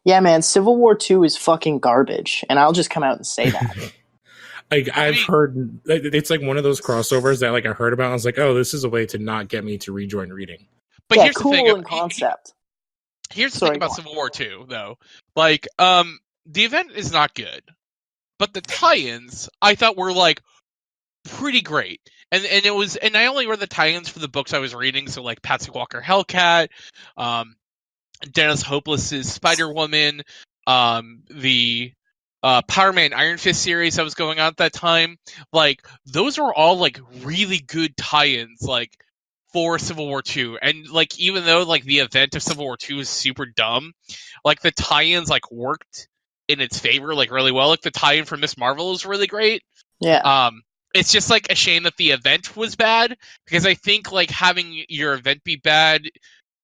Yeah, man, Civil War 2 is fucking garbage, and I'll just come out and say that. Like, I've heard, it's like one of those crossovers that like I heard about. I was like, oh, this is a way to not get me to rejoin reading. But yeah, here's cool the thing. in concept. Here's the thing about Civil War 2, though. Like, the event is not good, but the tie-ins I thought were like pretty great. And it was, and I only read the tie-ins for the books I was reading, so like Patsy Walker Hellcat, Dennis Hopeless's Spider-Woman, the Power Man Iron Fist series that was going on at that time. Like, those were all like really good tie-ins, like, for Civil War 2. And like, even though like the event of Civil War 2 is super dumb, like the tie-ins like worked in its favor like really well. Like the tie-in for Miss Marvel is really great. Yeah. It's just like a shame that the event was bad, because I think like having your event be bad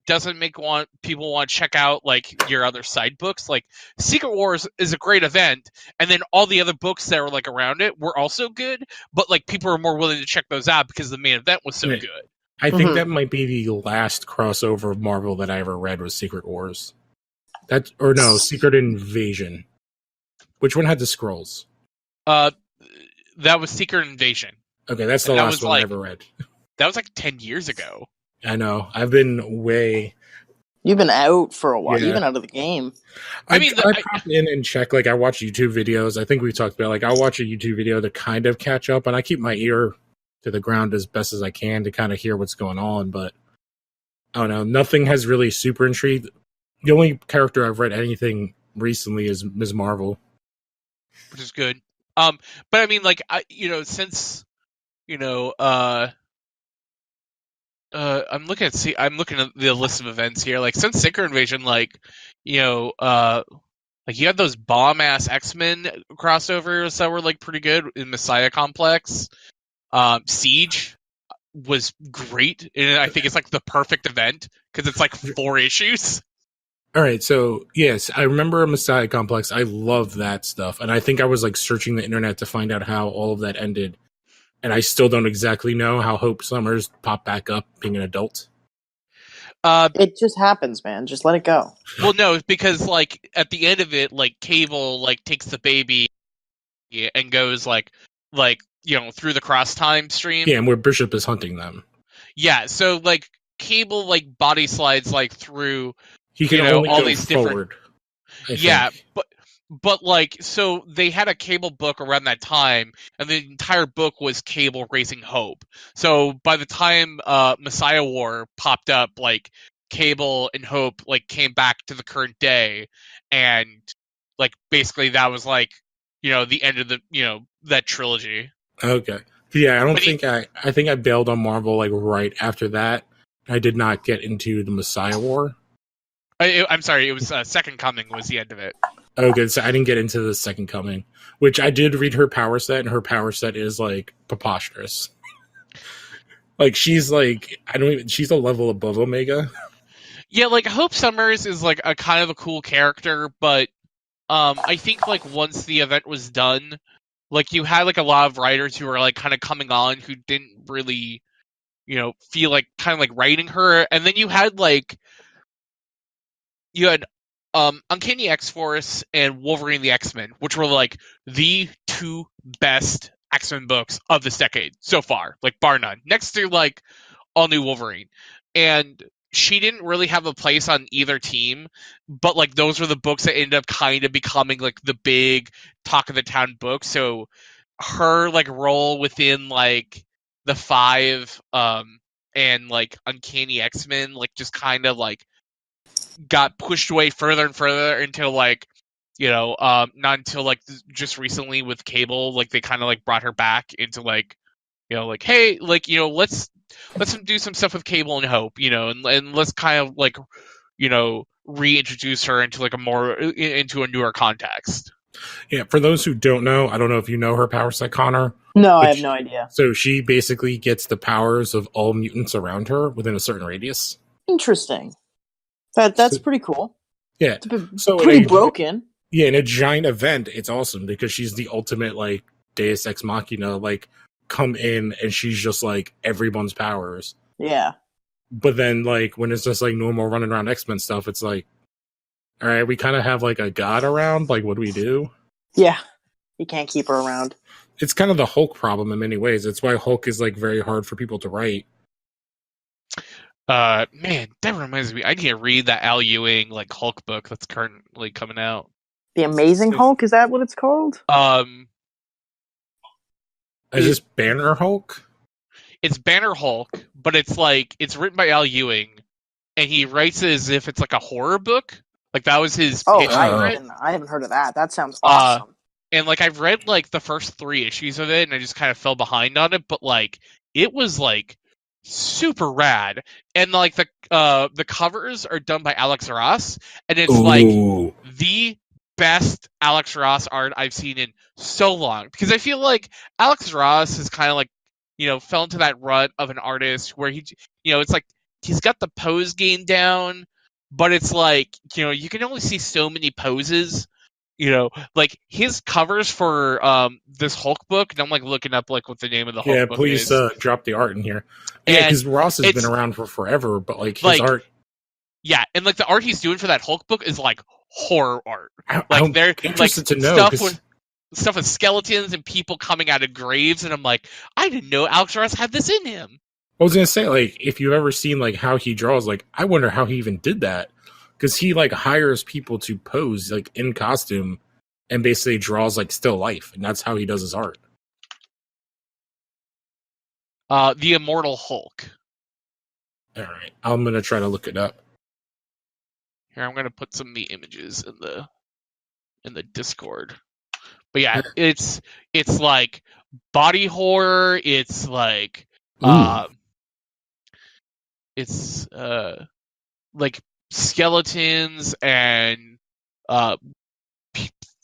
doesn't make people want to check out like your other side books. Like Secret Wars is a great event, and then all the other books that were like around it were also good, but like people are more willing to check those out because the main event was so good. I think that might be the last crossover of Marvel that I ever read was Secret Wars. Secret Invasion. Which one had the scrolls? That was Secret Invasion. Okay, that's the last one I ever read. That was like 10 years ago. I know. I've been way... You've been out for a while. Yeah. You've been out of the game. I pop in and check. Like, I watch YouTube videos. I think we talked about, like, I'll watch a YouTube video to kind of catch up, and I keep my ear to the ground as best as I can to kind of hear what's going on, but I don't know. Nothing has really super intrigued. The only character I've read anything recently is Ms. Marvel. Which is good. But I mean, like, since, I'm looking at the list of events here. Like, since Secret Invasion, like, you had those bomb-ass X-Men crossovers that were, like, pretty good in Messiah Complex. Siege was great, and I think it's, like, the perfect event, because it's, like, 4 issues. All right, so, yes, I remember Messiah Complex. I love that stuff, and I think I was, like, searching the internet to find out how all of that ended. And I still don't exactly know how Hope Summers popped back up being an adult. It just happens, man. Just let it go. Well, no, because, like, at the end of it, like, Cable, like, takes the baby and goes, like, through the cross-time stream. Yeah, and where Bishop is hunting them. Yeah, so, like, Cable, like, body slides, like, through, he can only all go these forward. Yeah, But, like, so they had a Cable book around that time, and the entire book was Cable raising Hope. So by the time Messiah War popped up, like, Cable and Hope, like, came back to the current day, and, like, basically that was, like, the end of the, that trilogy. Okay. Yeah, I think I bailed on Marvel, like, right after that. I did not get into the Messiah War. I'm sorry, it was Second Coming was the end of it. Okay, so I didn't get into the Second Coming, which I did read her power set, and her power set is, like, preposterous. Like, she's, like, she's a level above Omega. Yeah, like, Hope Summers is, like, a kind of a cool character, but I think, like, once the event was done, like, you had, like, a lot of writers who were, like, kind of coming on who didn't really, feel like, kind of, like, writing her, and then you had, like, Uncanny X-Force and Wolverine the X-Men, which were, like, the 2 best X-Men books of this decade so far, like, bar none. Next to, like, All New Wolverine. And she didn't really have a place on either team, but, like, those were the books that ended up kind of becoming, like, the big talk of the town book. So her, like, role within, like, the 5 and, like, Uncanny X-Men, like, just kind of, like, got pushed away further and further until, like, not until, like, just recently with Cable, like, they kind of, like, brought her back into, like, like, hey, like, let's do some stuff with Cable and Hope, and let's kind of, like, reintroduce her into, like, into a newer context. Yeah, for those who don't know, I don't know if you know her power set, Connor. No, I have no idea. So she basically gets the powers of all mutants around her within a certain radius. Interesting. That's pretty cool. Yeah. It's pretty broken. Yeah, in a giant event, it's awesome because she's the ultimate, like, Deus Ex Machina, like, come in and she's just, like, everyone's powers. Yeah. But then, like, when it's just like normal running around X-Men stuff, it's like, all right, we kind of have like a god around. Like, what do we do? Yeah. You can't keep her around. It's kind of the Hulk problem in many ways. It's why Hulk is like very hard for people to write. Man, that reminds me. I need to read that Al Ewing like Hulk book that's currently coming out. The Amazing Hulk, is that what it's called? Is this Banner Hulk? It's Banner Hulk, but it's like it's written by Al Ewing, and he writes it as if it's like a horror book. Like that was his pitch for it. I haven't heard of that. That sounds awesome. And like I've read like the first 3 issues of it, and I just kind of fell behind on it. But like it was like super rad, and like the covers are done by Alex Ross, and it's like the best Alex Ross art I've seen in so long. Because I feel like Alex Ross is kind of like, you know, fell into that rut of an artist where he, you know, it's like he's got the pose game down, but it's like, you know, you can only see so many poses. You know, like his covers for this Hulk book, and I'm like looking up like what the name of the Hulk book is. Yeah, please drop the art in here. Yeah, because Ross has been around for forever, but like his art. Yeah, and like the art he's doing for that Hulk book is like horror art. Like they're interested to know stuff with skeletons and people coming out of graves, and I'm like, I didn't know Alex Ross had this in him. I was gonna say, like, if you've ever seen like how he draws, like, I wonder how he even did that. Because he like hires people to pose like in costume and basically draws like still life, and that's how he does his art. The Immortal Hulk. All right, I'm gonna try to look it up. Here, I'm gonna put some of the images in the Discord. But yeah, it's like body horror. It's like it's like skeletons and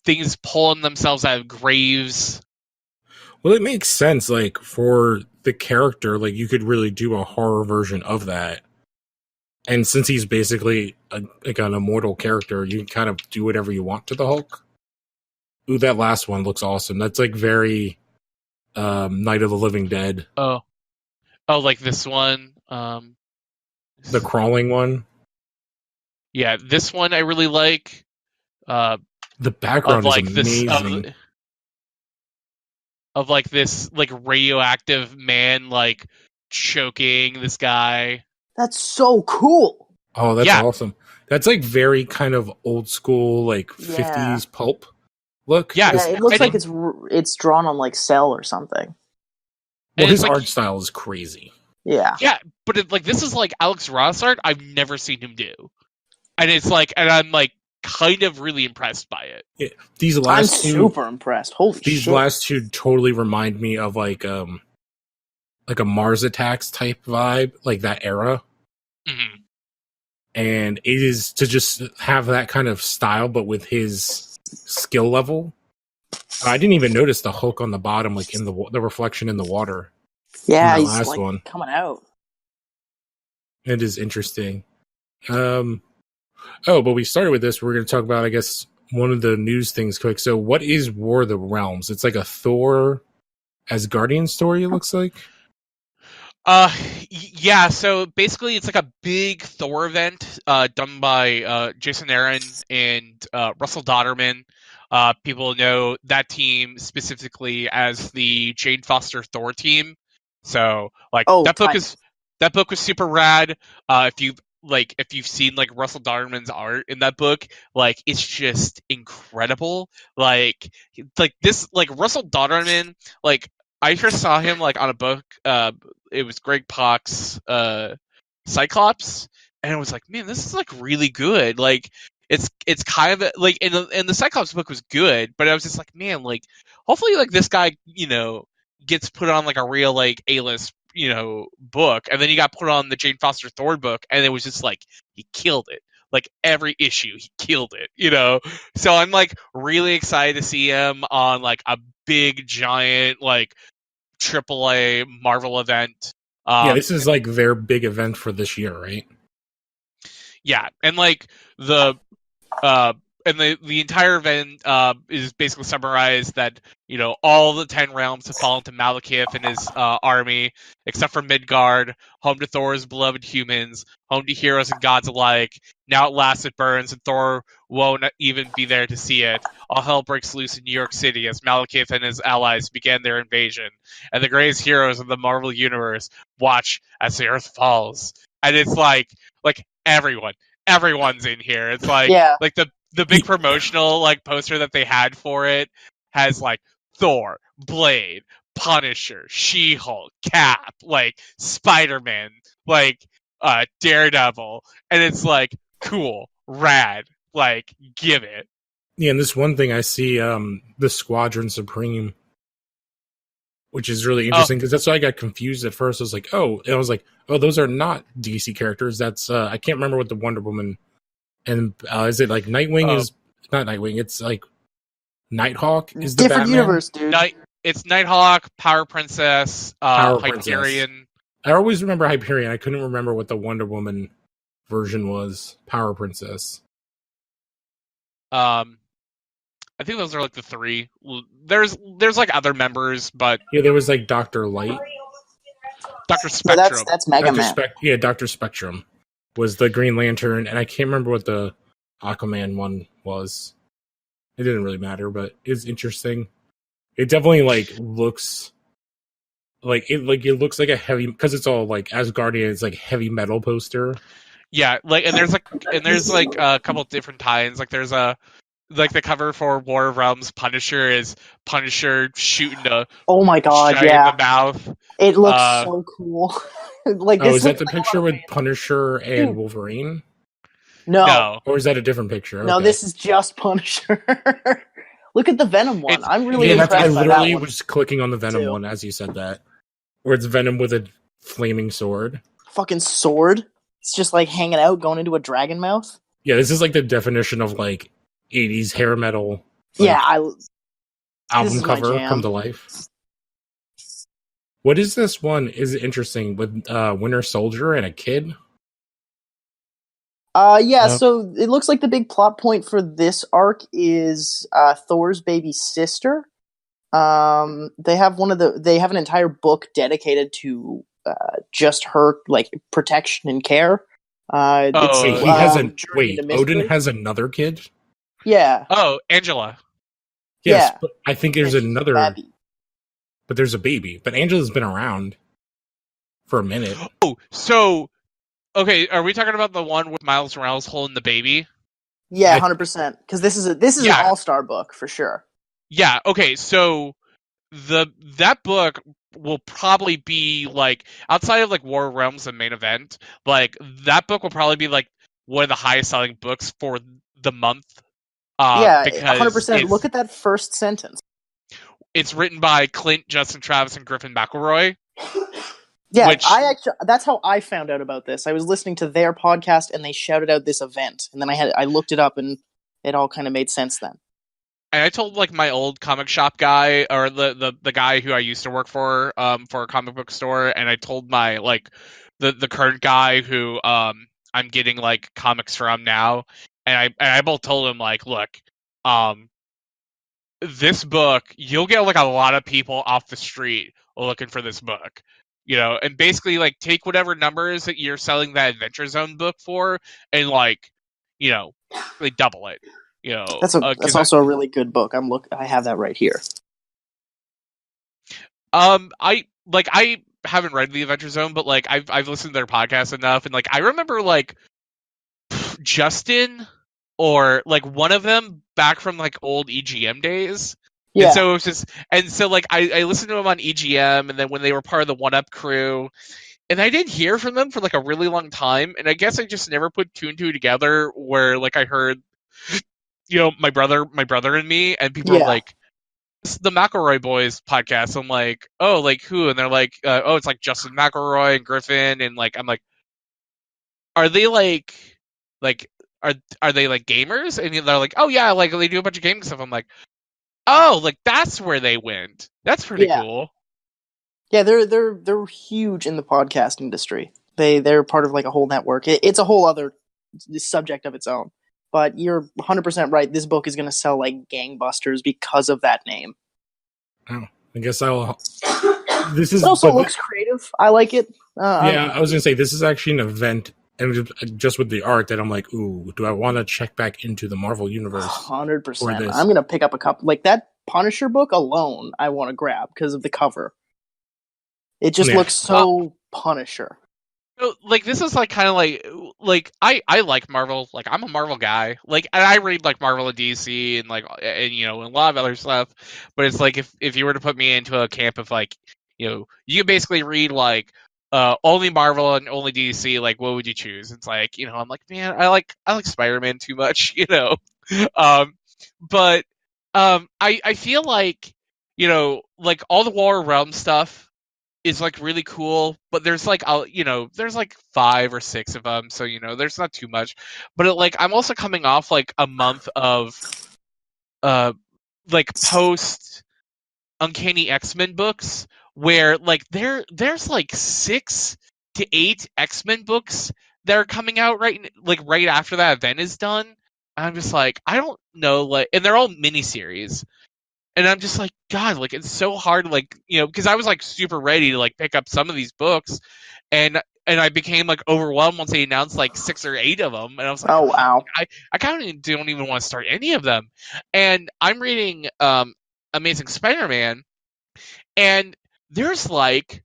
things pulling themselves out of graves. Well, it makes sense, like, for the character, like, you could really do a horror version of that. And since he's basically like an immortal character, you can kind of do whatever you want to the Hulk. Ooh, that last one looks awesome. That's like very Night of the Living Dead. Oh, like this one. The crawling one. Yeah, this one I really like. The background is amazing. Of like this like radioactive man like choking this guy. That's so cool. Oh, that's awesome. That's like very kind of old school, like 50s pulp look. Yeah, it looks like it's drawn on like cell or something. Well, his art style is crazy. Yeah. Yeah, but like this is like Alex Ross art I've never seen him do. And it's like, and I'm like kind of really impressed by it. Yeah, these last two, super impressed. Holy shit. These last two totally remind me of like a Mars Attacks type vibe, like that era. Mm-hmm. And it is to just have that kind of style, but with his skill level. I didn't even notice the Hulk on the bottom, like in the reflection in the water. Yeah, he's last like one coming out. It is interesting. But we started with this. We're going to talk about, I guess, one of the news things quick. So what is War of the Realms? It's like a Thor Asgardian story, it looks like. Yeah, so basically it's like a big Thor event done by Jason Aaron and Russell Dodderman. People know that team specifically as the Jane Foster Thor team. So like that book was super rad. If you've seen like Russell Dodderman's art in that book, like it's just incredible. Like this, like Russell Dodderman, like I first saw him like on a book. It was Greg Pak's Cyclops, and I was like, man, this is like really good. Like it's kind of like and the Cyclops book was good, but I was just like, man, like hopefully like this guy, you know, gets put on like a real like A-list, you know, book, and then he got put on the Jane Foster Thor book, and it was just like he killed it. Like every issue, he killed it, you know. So I'm like really excited to see him on like a big giant like AAA Marvel event. Yeah, this is like their big event for this year, right? Yeah, and like the the entire event is basically summarized that all the 10 realms have fallen to Malekith and his army, except for Midgard, home to Thor's beloved humans, home to heroes and gods alike. Now at last it burns, and Thor won't even be there to see it. All hell breaks loose in New York City as Malekith and his allies begin their invasion, and the greatest heroes of the Marvel Universe watch as the Earth falls. And it's like everyone's in here. It's like Yeah. like the big promotional like poster that they had for it has like Thor, Blade, Punisher, She-Hulk, Cap, like Spider-Man, like Daredevil, and it's like cool, rad, like give it. Yeah, and this one thing I see, the Squadron Supreme, which is really interesting because that's why I got confused at first. I was like, oh, those are not DC characters. That's I can't remember what the Wonder Woman and is it like Nightwing is not Nightwing? It's like Nighthawk is the different Batman? universe, dude. It's Nighthawk, Power Princess, Hyperion. I always remember Hyperion. I couldn't remember what the Wonder Woman version was. Power Princess. I think those are like the three. There's like other members, but yeah, there was like Dr. Light. Dr. Spectrum. So that's Mega Man. Dr. Spectrum was the Green Lantern, and I can't remember what the Aquaman one was. It didn't really matter, but it's interesting. It definitely looks like it looks like a heavy, because it's all like Asgardian. It's like heavy metal poster. Yeah, and there's a couple different tie-ins. Like there's the cover for War of Realms. Punisher is Punisher shooting a oh my god, in the mouth. It looks so cool. Is that the picture with Punisher and Wolverine? No. Or is that a different picture? No, okay. This is just Punisher. Look at the Venom one. I'm really impressed I by literally that one. was clicking on the Venom one as you said that. Where it's Venom with a flaming sword. Fucking sword. It's just like hanging out, going into a dragon mouth. Yeah, this is like the definition of like 80s hair metal. this Album is cover my jam. come to life. What is this one? Is it interesting with Winter Soldier and a kid? So it looks like the big plot point for this arc is Thor's baby sister. They have an entire book dedicated to just her like protection and care. Odin has another kid? Yeah. Oh, Angela. Yes, yeah. But I think there's another Abby. But there's a baby. But Angela's been around for a minute. Oh, so okay, are we talking about the one with Miles Morales holding the baby? Yeah, 100%. Because this is an all-star book for sure. Yeah. Okay. So that book will probably be like outside of like War of Realms, the main event. Like that book will probably be like one of the highest selling books for the month. Because 100%. Look at that first sentence. It's written by Clint, Justin Travis, and Griffin McElroy. Yeah, that's how I found out about this. I was listening to their podcast and they shouted out this event, and then I looked it up and it all kind of made sense then. And I told like my old comic shop guy, or the guy who I used to work for a comic book store, and I told my like the current guy who I'm getting like comics from now, and I both told him like, look, this book, you'll get like a lot of people off the street looking for this book. And basically like take whatever numbers that you're selling that Adventure Zone book for and like, like double it. That's also a really good book. I have that right here. I haven't read the Adventure Zone, but like I've listened to their podcast enough, and like I remember like Justin or like one of them back from like old EGM days. Yeah. And so it was just, and so like I listened to them on EGM, and then when they were part of the One Up crew, and I didn't hear from them for like a really long time, and I guess I just never put two and two together where like I heard, my brother and me, and people were like, "This is the McElroy Boys podcast." I'm like, "Oh, like who?" And they're like, "Oh, it's like Justin McElroy and Griffin," and like I'm like, "Are they like are they like gamers?" And they're like, "Oh yeah, like they do a bunch of gaming stuff." I'm like, oh, like that's where they went. That's pretty cool. Yeah, they're huge in the podcast industry. They're part of like a whole network. It's a whole other subject of its own. but you're 100% right. This book is going to sell like gangbusters because of that name. Oh, I guess I'll. It also looks creative. I like it. Yeah, I was going to say, this is actually an event, and just with the art, that I'm like, ooh, do I want to check back into the Marvel Universe? 100%. I'm going to pick up a couple. Like, that Punisher book alone, I want to grab because of the cover. It just looks so Punisher. So, like, this is like kind of like I like Marvel. Like, I'm a Marvel guy. Like, and I read like Marvel and DC and like and you know, and a lot of other stuff. But it's like if you were to put me into a camp of like, you know, you can basically read like only Marvel and only DC, like what would you choose? It's like, you know, I'm like, man, I like Spider-Man too much, you know. But I feel like, you know, like all the War Realm stuff is like really cool, but there's like you know, there's like 5 or 6 of them, so you know, there's not too much. But like I'm also coming off like a month of like post Uncanny X-Men books where like there's like 6 to 8 X-Men books that are coming out right after that event is done. I'm just like, I don't know, like, and they're all miniseries. And I'm just like, God, like, it's so hard, like, you know, because I was like super ready to like pick up some of these books, and I became like overwhelmed once they announced like 6 or 8 of them, and I was like, oh wow, I kind of don't even want to start any of them. And I'm reading Amazing Spider-Man, and there's like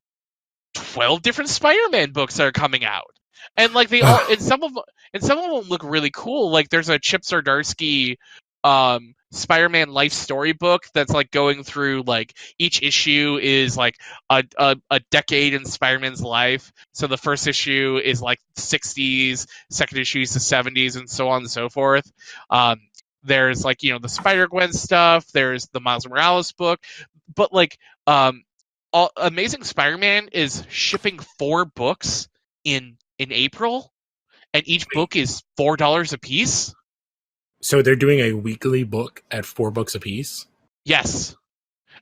12 different Spider-Man books that are coming out, and like they all, and some of them look really cool. Like there's a Chip Zdarsky Spider-Man life story book that's like going through like each issue is like a decade in Spider-Man's life. So the first issue is like 60s, second issue is the 70s, and so on and so forth. There's like, you know, the Spider-Gwen stuff, there's the Miles Morales book, but like Amazing Spider-Man is shipping 4 books in April, and each book is $4 a piece. So they're doing a weekly book at 4 books a piece? Yes.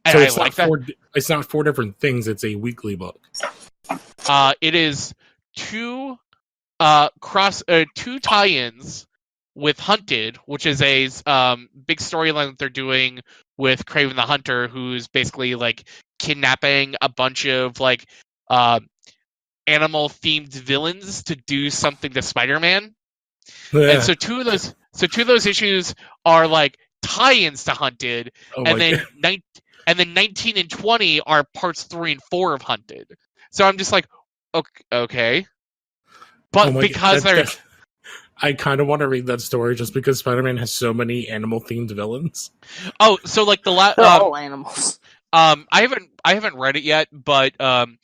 And so it's I not like that. It's not 4 different things, it's a weekly book. It is 2 tie-ins with Hunted, which is a big storyline that they're doing with Kraven the Hunter, who's basically like kidnapping a bunch of like animal-themed villains to do something to Spider-Man. And so two of those issues are like tie-ins to Hunted, and then 19 and 20 are parts 3 and 4 of Hunted. So I'm just like, okay, but because I kind of want to read that story just because Spider-Man has so many animal-themed villains. Oh, so like they're all animals. I haven't read it yet, but the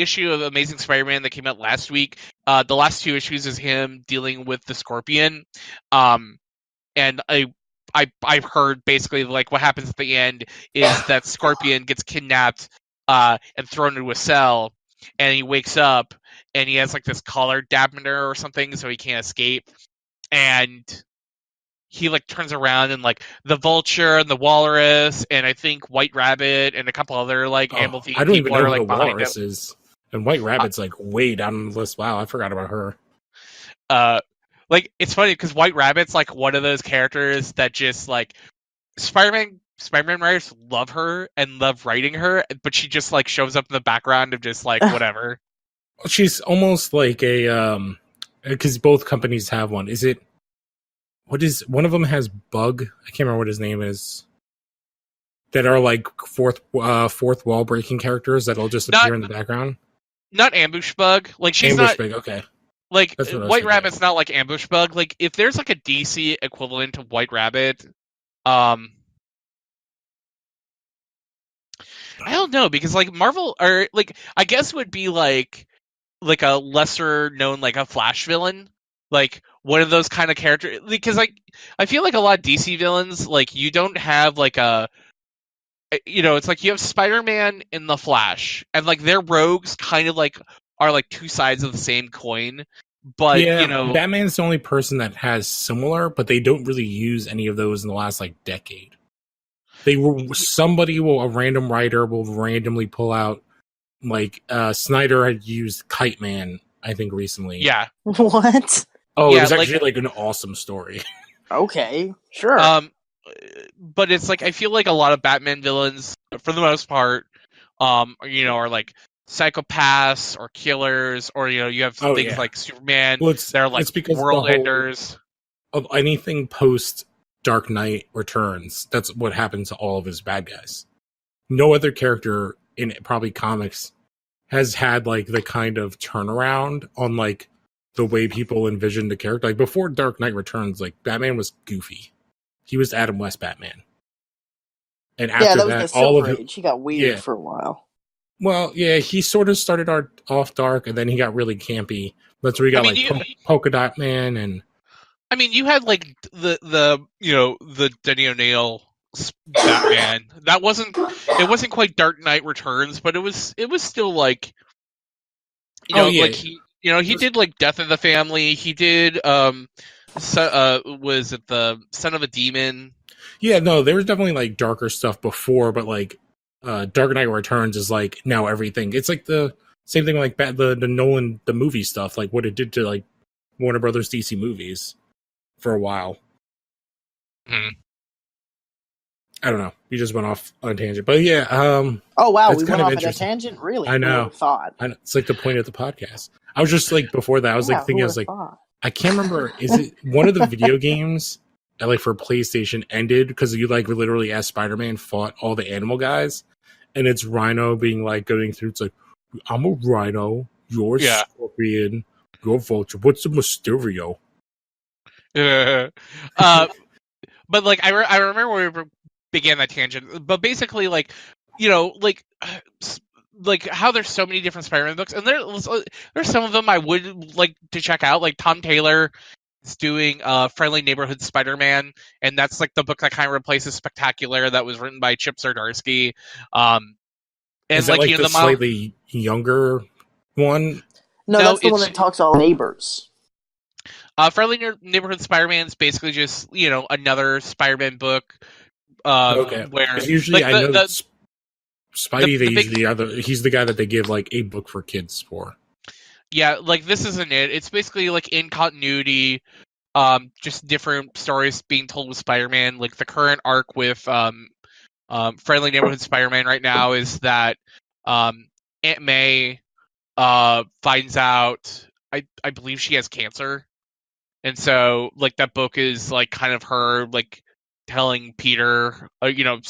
issue of Amazing Spider-Man that came out last week, the last 2 issues is him dealing with the Scorpion, and I've heard basically like what happens at the end is that Scorpion gets kidnapped and thrown into a cell, and he wakes up and he has like this collar dampener or something, so he can't escape, and he like turns around and like the Vulture and the Walrus and I think White Rabbit and a couple other like animal themed I don't even know are, like, who the Walrus is. And White Rabbit's like way down on the list. Wow, I forgot about her. Like it's funny because White Rabbit's like one of those characters that just like Spider-Man writers love her and love writing her, but she just like shows up in the background of just like whatever. She's almost like a because both companies have one. Is it? What is one of them has Bug? I can't remember what his name is. That are like fourth wall breaking characters that'll just appear in the background. Not Ambush Bug. Like she's Ambush not. Bug, okay. Like White Rabbit's not like Ambush Bug. Like if there's like a DC equivalent to White Rabbit, I don't know because like Marvel or like I guess it would be like a lesser known like a Flash villain. Like one of those kind of characters, because like I feel like a lot of DC villains, like you don't have like a, you know, it's like you have Spider-Man and the Flash, and like their rogues kind of like are like 2 sides of the same coin. But yeah, you know, Batman's the only person that has similar, but they don't really use any of those in the last like decade. A random writer will randomly pull out like Snyder had used Kite Man, I think recently. Yeah. What? Oh, yeah, it was actually like an awesome story. Okay, sure. But it's like I feel like a lot of Batman villains, for the most part, are like psychopaths or killers, or you have things like Superman. Well, they're like it's because world enders. Of anything post Dark Knight Returns, that's what happened to all of his bad guys. No other character in probably comics has had like the kind of turnaround on like the way people envisioned the character. Like before Dark Knight Returns, like Batman was goofy. He was Adam West Batman. And after that was the Silver Age. He got weird for a while. Well, yeah, he sort of started off dark, and then he got really campy. That's where he got Polka Dot Man, and I mean, you had like the Denny O'Neil Batman. It wasn't quite Dark Knight Returns, but it was still like like he did like Death of the Family. He did was it the Son of a Demon? Yeah, no, there was definitely like darker stuff before, but like Dark Knight Returns is like now everything. It's like the same thing like the Nolan the movie stuff, like what it did to like Warner Brothers DC movies for a while. I don't know. You just went off on a tangent, but yeah. Oh wow, we went off on a tangent. Really? I know. Thought it's like the point of the podcast. I was just like before that. I was like thinking. I was like, I can't remember. Is it one of the video games that like for PlayStation ended because you like literally as Spider-Man fought all the animal guys, and it's Rhino being like going through. It's like I'm a Rhino, you're a Scorpion, you're a Vulture. What's a Mysterio? But like I remember when we began that tangent, but basically like like how there's so many different Spider-Man books, and there's some of them I would like to check out. Like Tom Taylor is doing Friendly Neighborhood Spider-Man, and that's like the book that kind of replaces Spectacular that was written by Chip Zdarsky. And is that like the slightly younger one? No, that's the one that talks all neighbors. Friendly Neighborhood Spider-Man is basically just another Spider-Man book. Where usually like I know Spidey, he's the guy that they give like a book for kids for. Yeah, like this isn't it. It's basically like in continuity, just different stories being told with Spider-Man. Like the current arc with Friendly Neighborhood Spider-Man right now is that Aunt May finds out I believe she has cancer. And so, like, that book is, like, kind of her, like, telling Peter,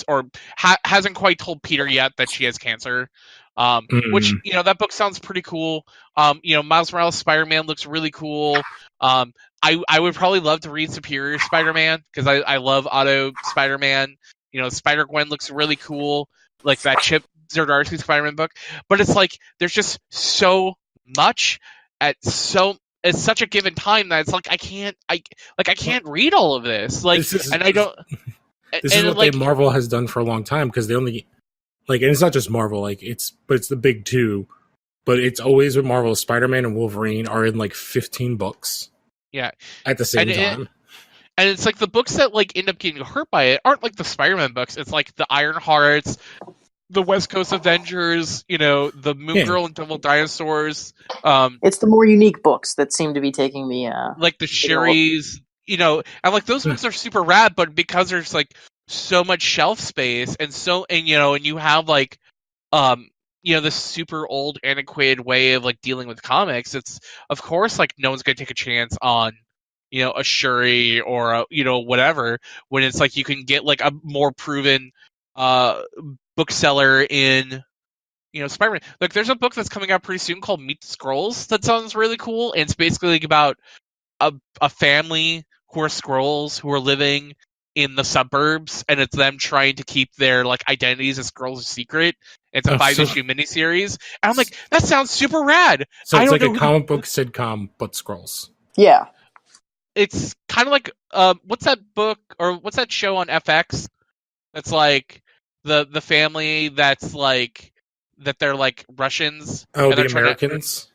or hasn't quite told Peter yet that she has cancer. Which, that book sounds pretty cool. Miles Morales Spider-Man looks really cool. I would probably love to read Superior Spider-Man, because I love Auto Spider-Man. Spider-Gwen looks really cool. Like, that Chip Zdarsky Spider-Man book. But it's like, there's just so much at such a given time that it's like I can't read all of this. Like, and I don't. This is what Marvel has done for a long time because they only and it's not just Marvel. Like it's the big two, but it's always with Marvel. Spider-Man and Wolverine are in like 15 books. Yeah, at the same time. And it's like the books that like end up getting hurt by it aren't like the Spider-Man books. It's like the Iron Hearts, the West Coast Avengers, the Moon Girl and Devil Dinosaurs. It's the more unique books that seem to be taking the like the Sherry's, and like those books are super rad, but because there's like so much shelf space and you have like this super old antiquated way of like dealing with comics, it's of course like no one's gonna take a chance on a Shuri or a, whatever, when it's like you can get like a more proven bookseller in Spider-Man. Like there's a book that's coming out pretty soon called Meet the Skrulls that sounds really cool, and it's basically like about a family who are Skrulls who are living in the suburbs, and it's them trying to keep their like identities as Skrulls a secret. It's a 5-issue miniseries, and I'm like, that sounds super rad. So it's like a comic book sitcom but Skrulls. Yeah, it's kind of like what's that book or what's that show on FX that's like the family that's like that they're like Russians. Oh, the Americans?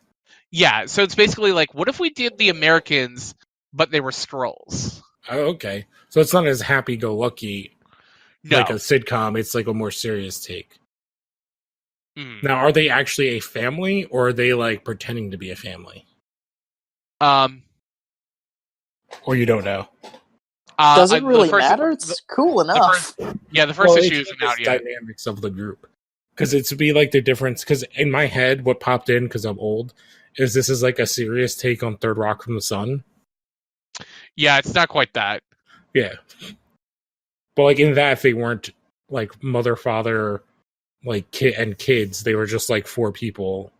Yeah, so it's basically like, what if we did the Americans, but they were Skrulls? Oh, okay. So it's not as happy-go-lucky like a sitcom. It's like a more serious take. Now, are they actually a family, or are they like pretending to be a family? Or you don't know? Doesn't really first, matter. It's cool the enough. first issue isn't out yet. Dynamics of the group, because it's be like the difference. Because in my head, what popped in because I'm old is this is like a serious take on Third Rock from the Sun. Yeah, it's not quite that. Yeah, but like in that, they weren't like mother, father, like kid and kids. They were just like 4 people.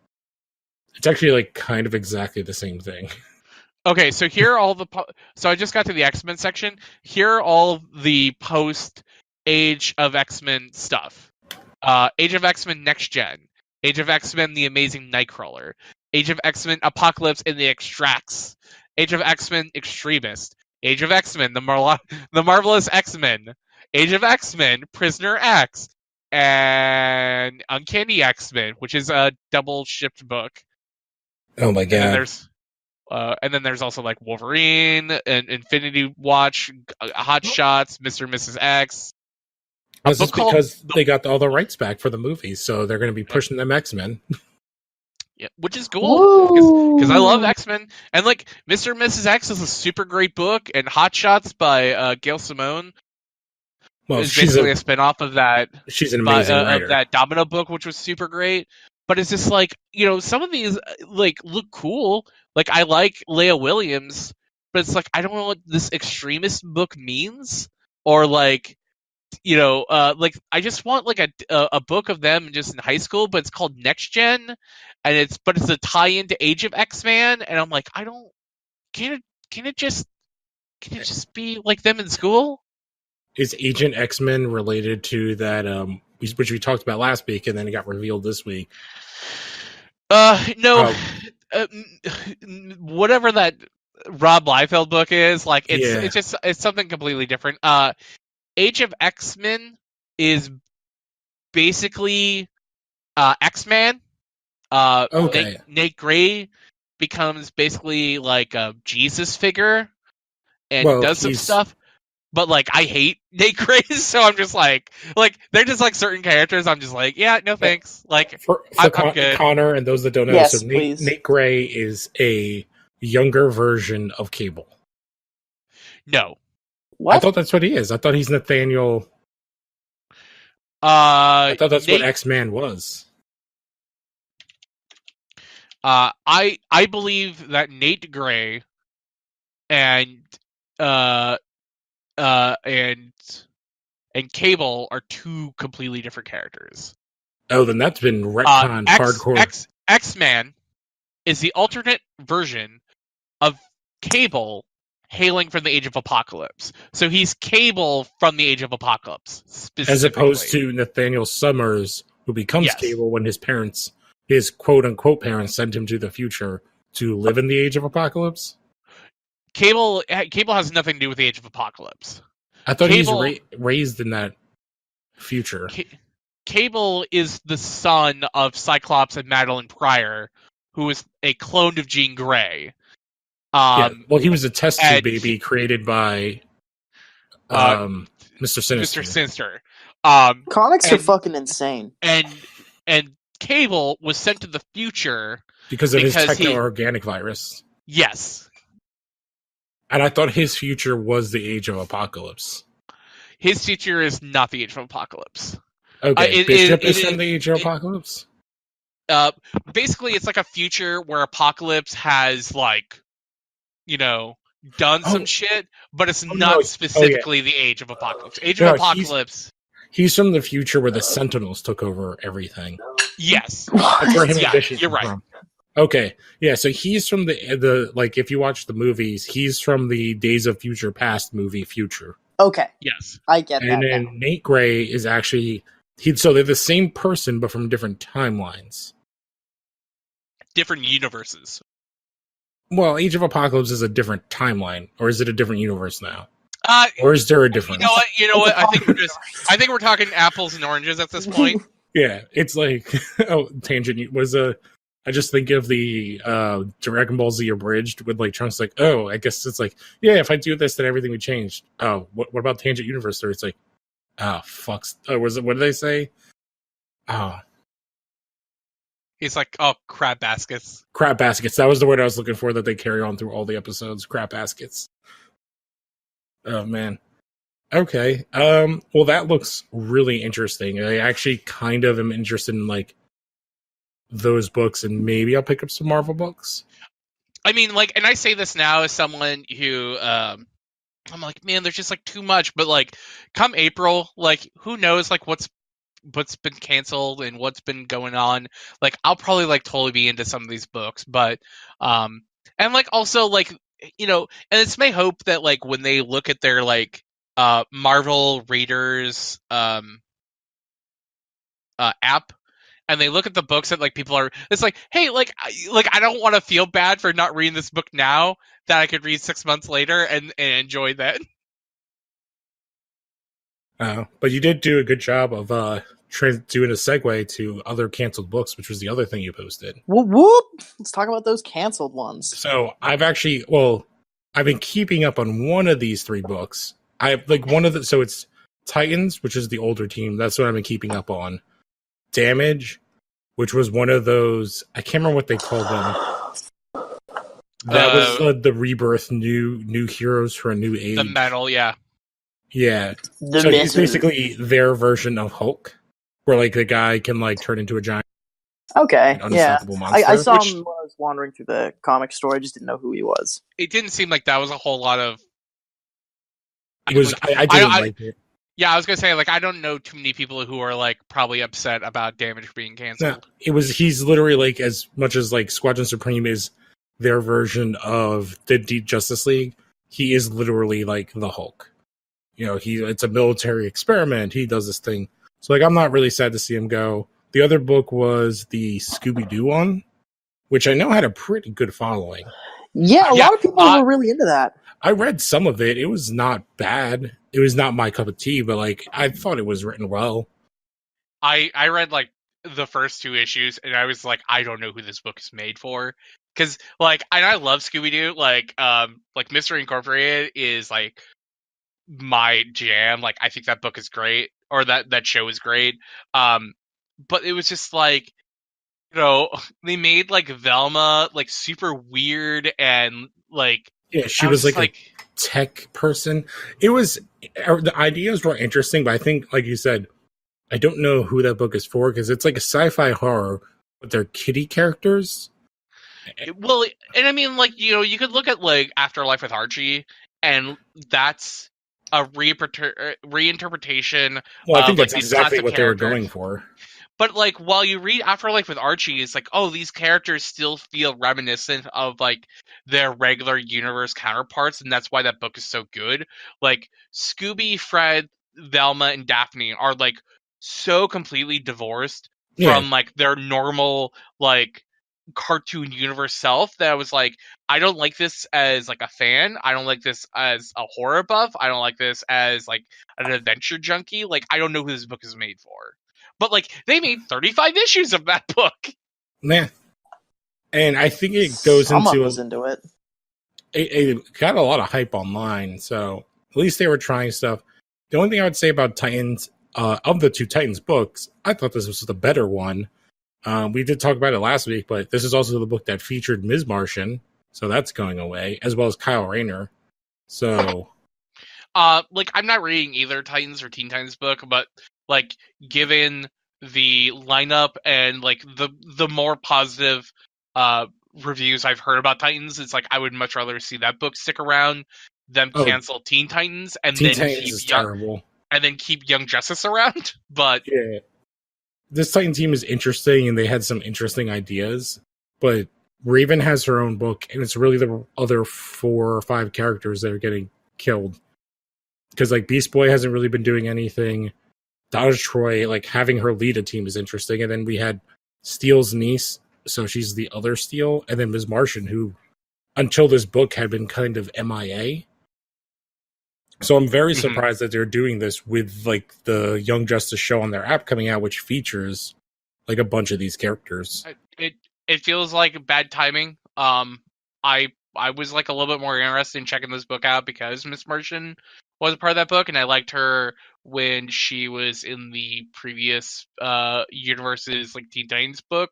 It's actually like kind of exactly the same thing. Okay, so here are all the so I just got to the X-Men section. Here are all the post Age of X-Men stuff. Age of X-Men Next Gen, Age of X-Men The Amazing Nightcrawler, Age of X-Men Apocalypse and the Extracts, Age of X-Men Extremist, Age of X-Men The Marvelous X-Men, Age of X-Men Prisoner X, and Uncanny X-Men, which is a double shipped book. Oh my god! And then there's also like Wolverine and Infinity Watch, Hot Shots, Mr. and Mrs. X. This is because they got all the rights back for the movies, so they're going to be pushing them X-Men. Yeah, which is cool because I love X-Men, and like Mr. and Mrs. X is a super great book, and Hot Shots by Gail Simone is basically a spinoff of that. She's an amazing writer. Of that Domino book, which was super great. But it's just like, some of these like look cool. Like I like Leah Williams, but it's like I don't know what this extremist book means, or like. Like I just want like a book of them just in high school, but it's called Next Gen, and it's a tie-in to Age of X-Man, and I'm like, can it just be like them in school? Is Agent X-Men related to that which we talked about last week, and then it got revealed this week? No, whatever that Rob Liefeld book is, like it's something completely different. Age of X-Men is basically X-Man. Okay. Nate Gray becomes basically like a Jesus figure and does some stuff. But like I hate Nate Gray, so I'm just like they're just like certain characters. I'm just like, yeah, no thanks. Like I'm good. Connor and those that don't know, yes, so Nate Gray is a younger version of Cable. No. What? I thought that's what he is. I thought he's Nathaniel. I thought that's what X-Man was. I believe that Nate Gray and Cable are 2 completely different characters. Oh, then that's been retconned hardcore. X-Man is the alternate version of Cable hailing from the Age of Apocalypse. So he's Cable from the Age of Apocalypse, as opposed to Nathaniel Summers, who becomes Cable when his quote-unquote parents sent him to the future to live in the Age of Apocalypse. Cable has nothing to do with the Age of Apocalypse. I thought he's raised in that future. Cable is the son of Cyclops and Madeline Pryor, who is a clone of Jean Grey. He was a test tube baby created by Mr. Sinister. Mr. Sinister. Comics are fucking insane. And Cable was sent to the future because of his techno-organic virus. Yes. And I thought his future was the Age of Apocalypse. His future is not the Age of Apocalypse. Okay, Bishop is from the Age of Apocalypse? Basically, it's like a future where Apocalypse has, like, done some shit, but it's not specifically the Age of Apocalypse. Age of Apocalypse... He's from the future where the Sentinels took over everything. Yes. That's where him and Bishop you're right. From. Okay, yeah, so he's from the like, if you watch the movies, he's from the Days of Future Past movie Future. Okay. Yes. I get that. And then Nate Gray is actually... So they're the same person, but from different timelines. Different universes. Well, Age of Apocalypse is a different timeline, or is it a different universe now? Or is there a difference? You know what? I think we're talking apples and oranges at this point. Yeah, it's like tangent was I just think of the Dragon Ball Z Abridged with like Trunks like, I guess it's like, yeah, if I do this, then everything would change. Oh, what about Tangent Universe? Or it's like, fucks. What did they say? He's like, crab baskets. Crab baskets. That was the word I was looking for that they carry on through all the episodes. Crab baskets. Oh man. Okay. Well, that looks really interesting. I actually kind of am interested in like those books, and maybe I'll pick up some Marvel books. I mean, like, and I say this now as someone who, I'm like, man, there's just like too much. But like, come April, like, who knows, like, what's been canceled and what's been going on. Like, I'll probably like totally be into some of these books, but and like also like, and it's my hope that like when they look at their like Marvel readers app, and they look at the books that like people are, it's like, hey, like I don't want to feel bad for not reading this book now that I could read 6 months later and enjoy that. But you did do a good job of doing a segue to other canceled books, which was the other thing you posted. Whoop whoop! Let's talk about those canceled ones. So I've been keeping up on one of these three books. I have like so it's Titans, which is the older team. That's what I've been keeping up on. Damage, which was one of those, I can't remember what they called them. That was the rebirth, new heroes for a new age. The metal, yeah. Yeah. So he's basically their version of Hulk, where like the guy can like turn into a giant. Okay, yeah. Monster. I saw him when I was wandering through the comic store. I just didn't know who he was. It didn't seem like that was a whole lot of. I didn't like it. Yeah, I was gonna say, like, I don't know too many people who are like probably upset about Damage being canceled. No, he's literally like, as much as like Squadron Supreme is their version of the Deep Justice League, he is literally like the Hulk. It's a military experiment. He does this thing. So like, I'm not really sad to see him go. The other book was the Scooby-Doo one, which I know had a pretty good following. Yeah, a lot of people were really into that. I read some of it. It was not bad. It was not my cup of tea, but like, I thought it was written well. I read like the first 2 issues, and I was like, I don't know who this book is made for, because like, and I love Scooby-Doo. Like Mystery Incorporated is like my jam. Like, I think that book is great, or that show is great. But it was just like, they made like Velma like super weird, and like, yeah, she was like a tech person. The ideas were interesting, but I think, like you said, I don't know who that book is for, because it's like a sci-fi horror, but they're kitty characters. Well, and I mean, like, you could look at like Afterlife with Archie, and that's a reinterpretation. Well, I think that's exactly what they were going for. But like, while you read Afterlife with Archie, it's like, oh, these characters still feel reminiscent of like their regular universe counterparts, and that's why that book is so good. Like, Scooby, Fred, Velma, and Daphne are like so completely divorced from like their normal like cartoon universe self, that I was like, I don't like this as like a fan. I don't like this as a horror buff. I don't like this as like an adventure junkie. Like, I don't know who this book is made for. But like, they made 35 issues of that book. Yeah. And I think it goes Someone was into it. It got a lot of hype online, so at least they were trying stuff. The only thing I would say about Titans, of the 2 Titans books, I thought this was the better one. We did talk about it last week, but this is also the book that featured Ms. Martian, so that's going away, as well as Kyle Rayner. So, like, I'm not reading either Titans or Teen Titans book, but like, given the lineup and like the more positive reviews I've heard about Titans, it's like I would much rather see that book stick around than cancel Teen Titans and Teen Titans is terrible, and then keep Young Justice around. But yeah, this Titan team is interesting, and they had some interesting ideas, but Raven has her own book, and it's really the other 4 or 5 characters that are getting killed. Because like Beast Boy hasn't really been doing anything. Dodge Troy, like, having her lead a team is interesting. And then we had Steel's niece, so she's the other Steel, and then Ms. Martian, who until this book had been kind of MIA. So I'm very surprised that they're doing this with like the Young Justice show on their app coming out, which features like a bunch of these characters. It feels like bad timing. I was like a little bit more interested in checking this book out because Miss Martian was a part of that book, and I liked her when she was in the previous universe's like Teen Titans book.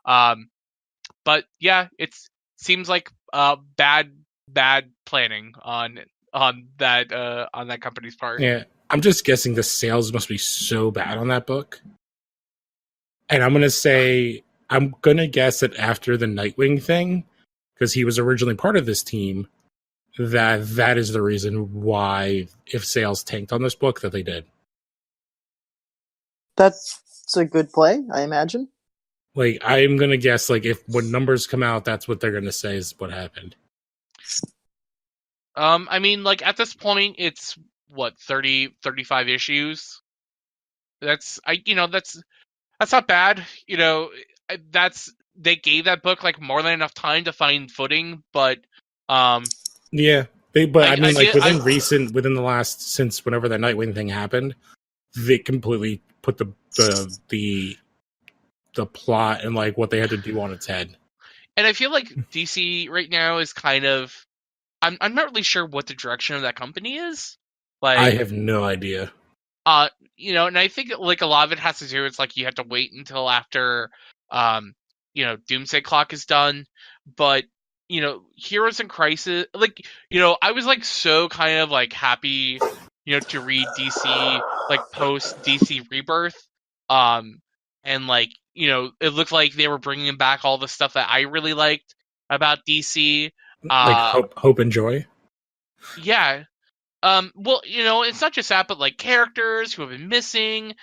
But yeah, it seems like bad planning on that company's part. Yeah, I'm just guessing the sales must be so bad on that book. And I'm gonna guess that after the Nightwing thing, because he was originally part of this team, that is the reason why, if sales tanked on this book, that they did. That's a good play, I imagine. Like, I'm gonna guess, like, if when numbers come out, that's what they're gonna say is what happened. I mean, like, at this point, it's what 30, 35 issues. That's not bad. They gave that book like more than enough time to find footing, but Yeah, I mean, like, I within the last, since whenever that Nightwing thing happened, they completely put the plot and like what they had to do on its head. and I feel like DC right now is kind of I'm not really sure what the direction of that company is. Like, I have no idea. and I think like a lot of it has to do. It's like you have to wait until after, Doomsday Clock is done. But Heroes in Crisis, like I was like so kind of like happy, to read DC like post DC Rebirth, and like it looked like they were bringing back all the stuff that I really liked about DC. Like hope and joy. Yeah. Well, it's not just that, but like characters who have been missing,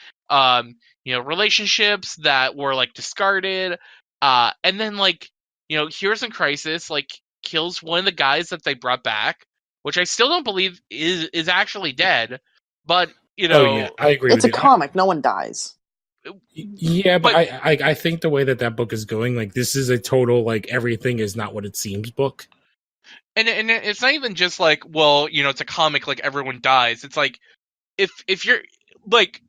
relationships that were like discarded, and then like, Heroes in Crisis like kills one of the guys that they brought back, which I still don't believe is actually dead, but Oh yeah, I agree it's with a you. comic. No one dies. Yeah, but I think the way that book is going, like, this is a total like everything is not what it seems book. And it's not even just like, well, it's a comic, like everyone dies. It's like if you're like,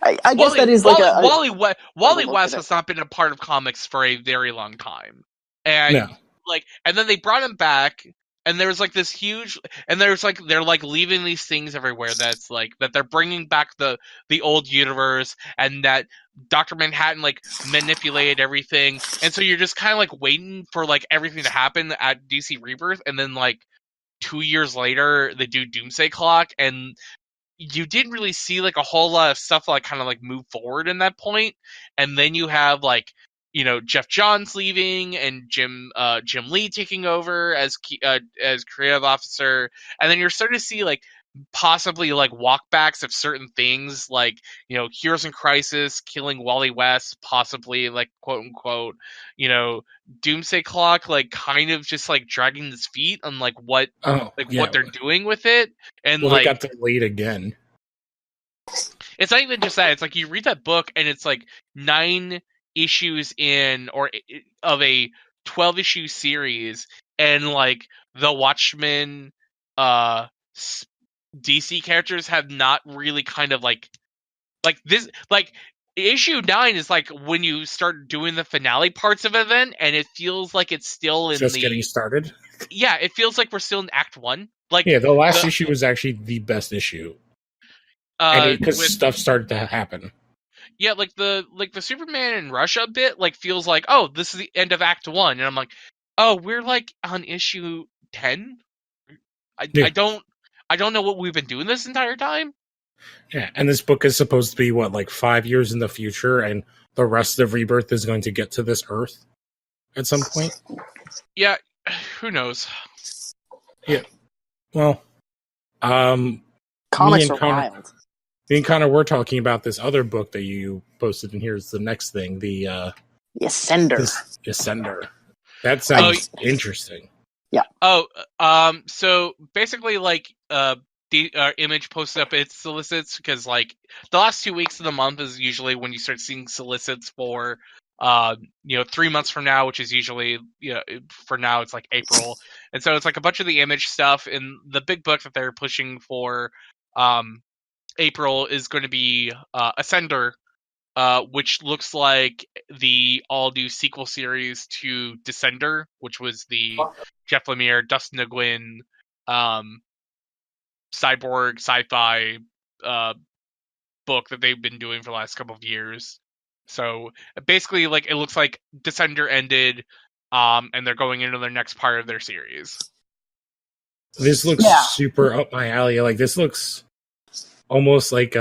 I guess that is like Wally look West at it. has not been a part of comics for a very long time, and No. and then they brought him back, and there's like this huge, and there's like they're like leaving these things everywhere that's like that they're bringing back the old universe, and that Dr. Manhattan like manipulated everything, and so you're just kind of like waiting for like everything to happen at DC Rebirth, and then like 2 years later they do Doomsday Clock, and you didn't really see like a whole lot of stuff like kind of like move forward in that point, and then you have like Jeff Johns leaving and Jim Lee taking over as creative officer, and then you're starting to see like possibly like walkbacks of certain things like Heroes in Crisis killing Wally West, possibly like quote unquote Doomsday Clock like kind of just like dragging his feet on like what what they're doing with it, and well, they got delayed again. It's not even just that. It's like you read that book and it's like 9 issues in or of a 12 issue series, and like the Watchmen DC characters have not really kind of like this, like issue 9 is like when you start doing the finale parts of an event, and it feels like it's still in just getting started. Yeah, it feels like we're still in Act 1. Like, yeah, the last issue was actually the best issue. Because stuff started to happen. Yeah, like the Superman in Russia bit like feels like, oh, this is the end of Act 1, and I'm like, oh, we're like on issue 10. I don't know what we've been doing this entire time. Yeah, and this book is supposed to be what, like 5 years in the future, and the rest of Rebirth is going to get to this Earth at some point. Yeah, who knows? Yeah, well, comics are wild. Me and Connor were talking about this other book that you posted, and here's the next thing: the Asender. Asender. That sounds interesting. Yeah. Oh, so basically, like, the Image posted up its solicits because, like, the last 2 weeks of the month is usually when you start seeing solicits for, 3 months from now, which is usually, for now it's like April, and so it's like a bunch of the Image stuff, and the big book that they're pushing for, April is going to be Asender, which looks like the all-new sequel series to Descender, which was the Jeff Lemire, Dustin Le Guin, cyborg sci-fi book that they've been doing for the last couple of years. So basically, like, it looks like Descender ended, and they're going into their next part of their series. This looks super up my alley. Like this looks almost like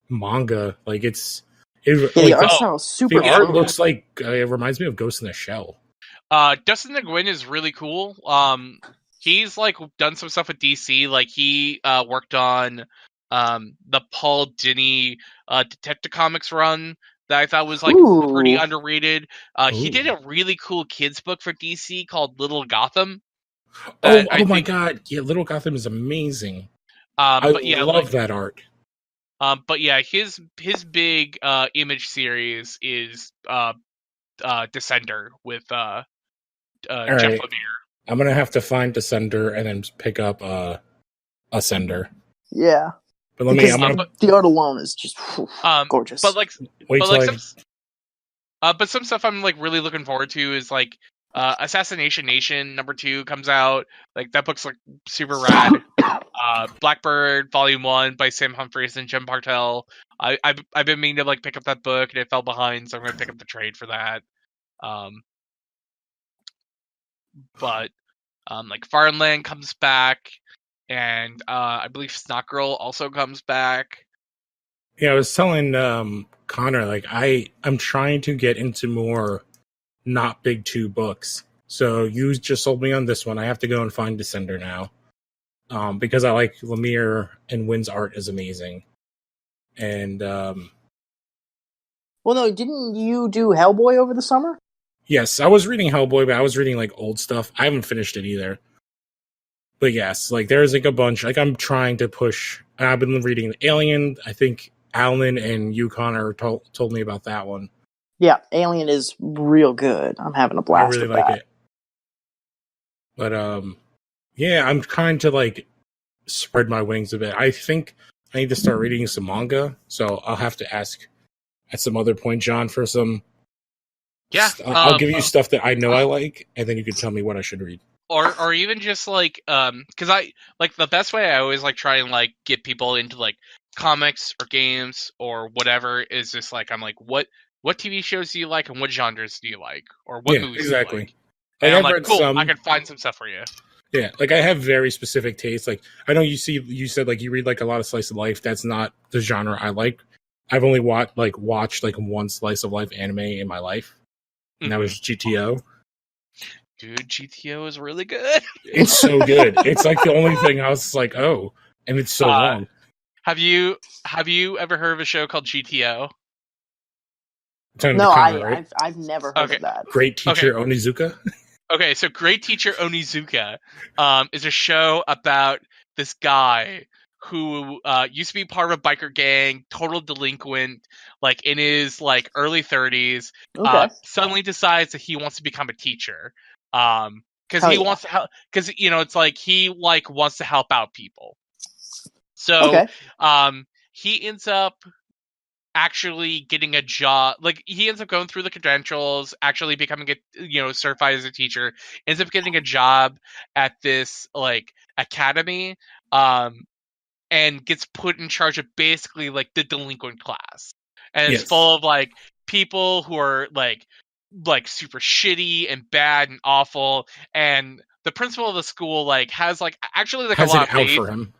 manga. Like the art style is super. The art looks like it reminds me of Ghost in the Shell. Dustin Le Guin is really cool. He's like done some stuff with DC. Like he worked on the Paul Dini Detective Comics run that I thought was like pretty underrated. He did a really cool kids book for DC called Little Gotham. Oh my god! Yeah, Little Gotham is amazing. I love that art. But yeah, his big image series is Descender with Jeff Lemire. I'm gonna have to find Asender and then pick up Asender. Yeah, but let me. The art alone is just gorgeous. But some stuff I'm like really looking forward to is like Assassination Nation #2 comes out. Like that book's like super rad. Blackbird Volume 1 by Sam Humphries and Jem Bartel. I've been meaning to like pick up that book and it fell behind, so I'm gonna pick up the trade for that. But like Farmland comes back, and I believe Snot Girl also comes back. Yeah, I was telling Connor, like I'm trying to get into more not big 2 books. So you just sold me on this one. I have to go and find Descender now. Because I like Lemire and Wynn's art is amazing. And well, no, didn't you do Hellboy over the summer? Yes, I was reading Hellboy, but I was reading like old stuff. I haven't finished it either. But yes, like there's like a bunch. Like I'm trying to push. I've been reading Alien. I think Alan and you, Connor, told me about that one. Yeah, Alien is real good. I'm having a blast. I really like it. But yeah, I'm trying to like spread my wings a bit. I think I need to start reading some manga, so I'll have to ask at some other point, John, for some. Yeah, I'll give you stuff that I know I like, and then you can tell me what I should read. Or even just like because I like the best way I always like try and like get people into like comics or games or whatever is just like I'm like what TV shows do you like and what genres do you like or what movies exactly. do you like? And I'm like, cool, I can find some stuff for you. Yeah, like I have very specific tastes. Like I know you said like you read like a lot of slice of life. That's not the genre I like. I've only watched one slice of life anime in my life, and that was GTO. Dude, GTO is really good. It's so good. It's like the only thing I was like, oh, and it's so long. Have you ever heard of a show called GTO? No, I've never heard of that. Great Teacher Onizuka. Okay, so Great Teacher Onizuka is a show about this guy who used to be part of a biker gang, total delinquent, like in his like early 30s, suddenly decides that he wants to become a teacher. Because he wants to help. Because it's like he like wants to help out people. So he ends up actually getting a job. Like he ends up going through the credentials, actually becoming certified as a teacher. Ends up getting a job at this like academy, and gets put in charge of basically like the delinquent class, and it's full of like people who are like super shitty and bad and awful, and the principal of the school like has like actually like has a lot of faith for him.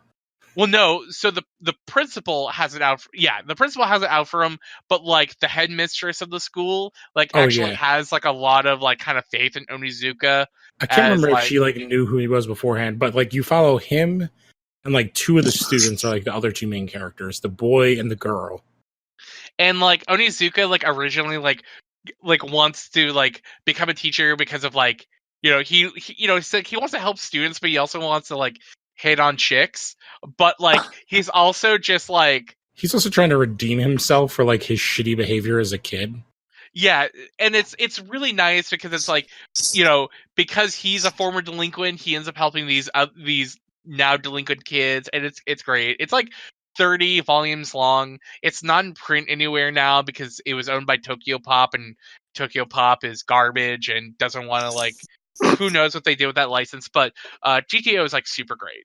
Well, no. So the principal has it out. The principal has it out for him, but like the headmistress of the school like has like a lot of like kind of faith in Onizuka. I can't remember if she like knew who he was beforehand, but like you follow him, and like 2 of the students are like the other 2 main characters, the boy and the girl. And like Onizuka like originally like wants to like become a teacher because of like he like he wants to help students, but he also wants to like hit on chicks, but like he's also just like he's also trying to redeem himself for like his shitty behavior as a kid. Yeah, and it's really nice because it's like because he's a former delinquent, he ends up helping these now delinquent kids, and it's great. It's like 30 volumes long. It's not in print anywhere now because it was owned by Tokyo Pop, and Tokyo Pop is garbage and doesn't want to like. Who knows what they did with that license? But GTO is like super great.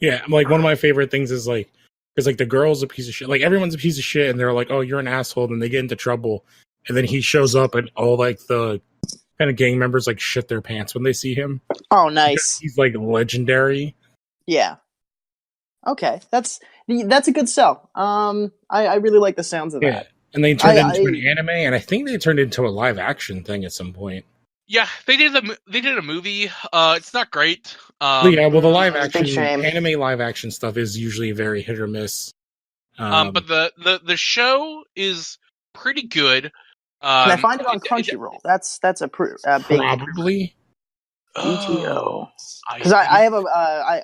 Yeah, like one of my favorite things is like because like the girl's a piece of shit. Like everyone's a piece of shit, and they're like, "Oh, you're an asshole," and they get into trouble, and then he shows up, and all like the kind of gang members like shit their pants when they see him. Oh, nice. He's like legendary. Yeah. Okay, that's a good sell. I really like the sounds of Yeah, that. and they turned it into an anime, and I think they turned it into a live action thing at some point. Yeah, they did a movie. It's not great. Yeah, well, the live Big action shame. anime live action stuff is usually very hit or miss. But the show is pretty good. Can I find it on Crunchyroll? That's a big Probably. GTO. Because I have I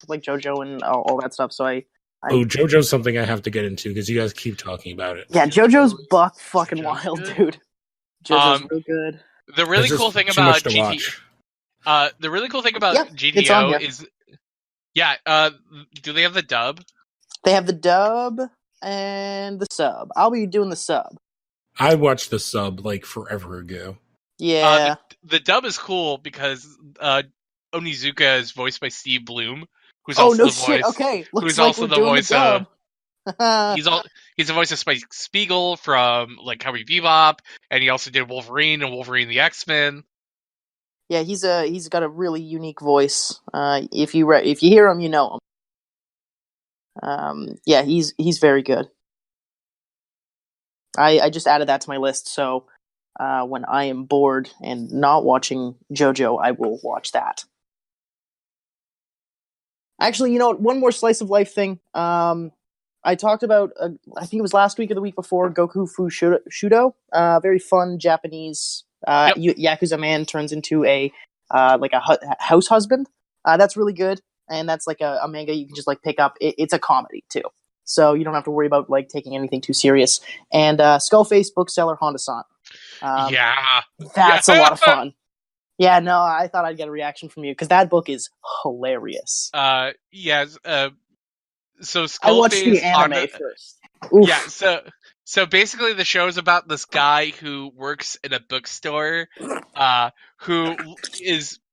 like Jojo and all that stuff, so I Jojo's something I have to get into because you guys keep talking about it. Yeah, Jojo's buck fucking wild, dude. JoJo's real good. The really cool thing about GTO, the really cool thing about GTO is, do they have the dub? They have the dub and the sub. I'll be doing the sub. I watched the sub like forever ago. Yeah. The dub is cool because Onizuka is voiced by Steve Bloom, who's also the voice. Okay, who's also the voice of. He's the voice of Spike Spiegel from like Cowboy Bebop, and he also did Wolverine and Wolverine the X-Men. Yeah, he's got a really unique voice. If you hear him, you know him. Yeah, he's very good. I just added that to my list, so when I am bored and not watching JoJo, I will watch that. Actually, you know what? One more slice of life thing. I talked about, I think it was last week or the week before, Gokufushudo. Very fun Japanese Yakuza man turns into a house husband. That's really good, and that's like a manga you can just like pick up. It's a comedy too, so you don't have to worry about like taking anything too serious. And Skullface bookseller Honda-san. That's a lot of fun. Yeah, no, I thought I'd get a reaction from you because that book is hilarious. So Skullface, I watched the anime first. Oof. Yeah, so basically the show is about this guy who works in a bookstore, who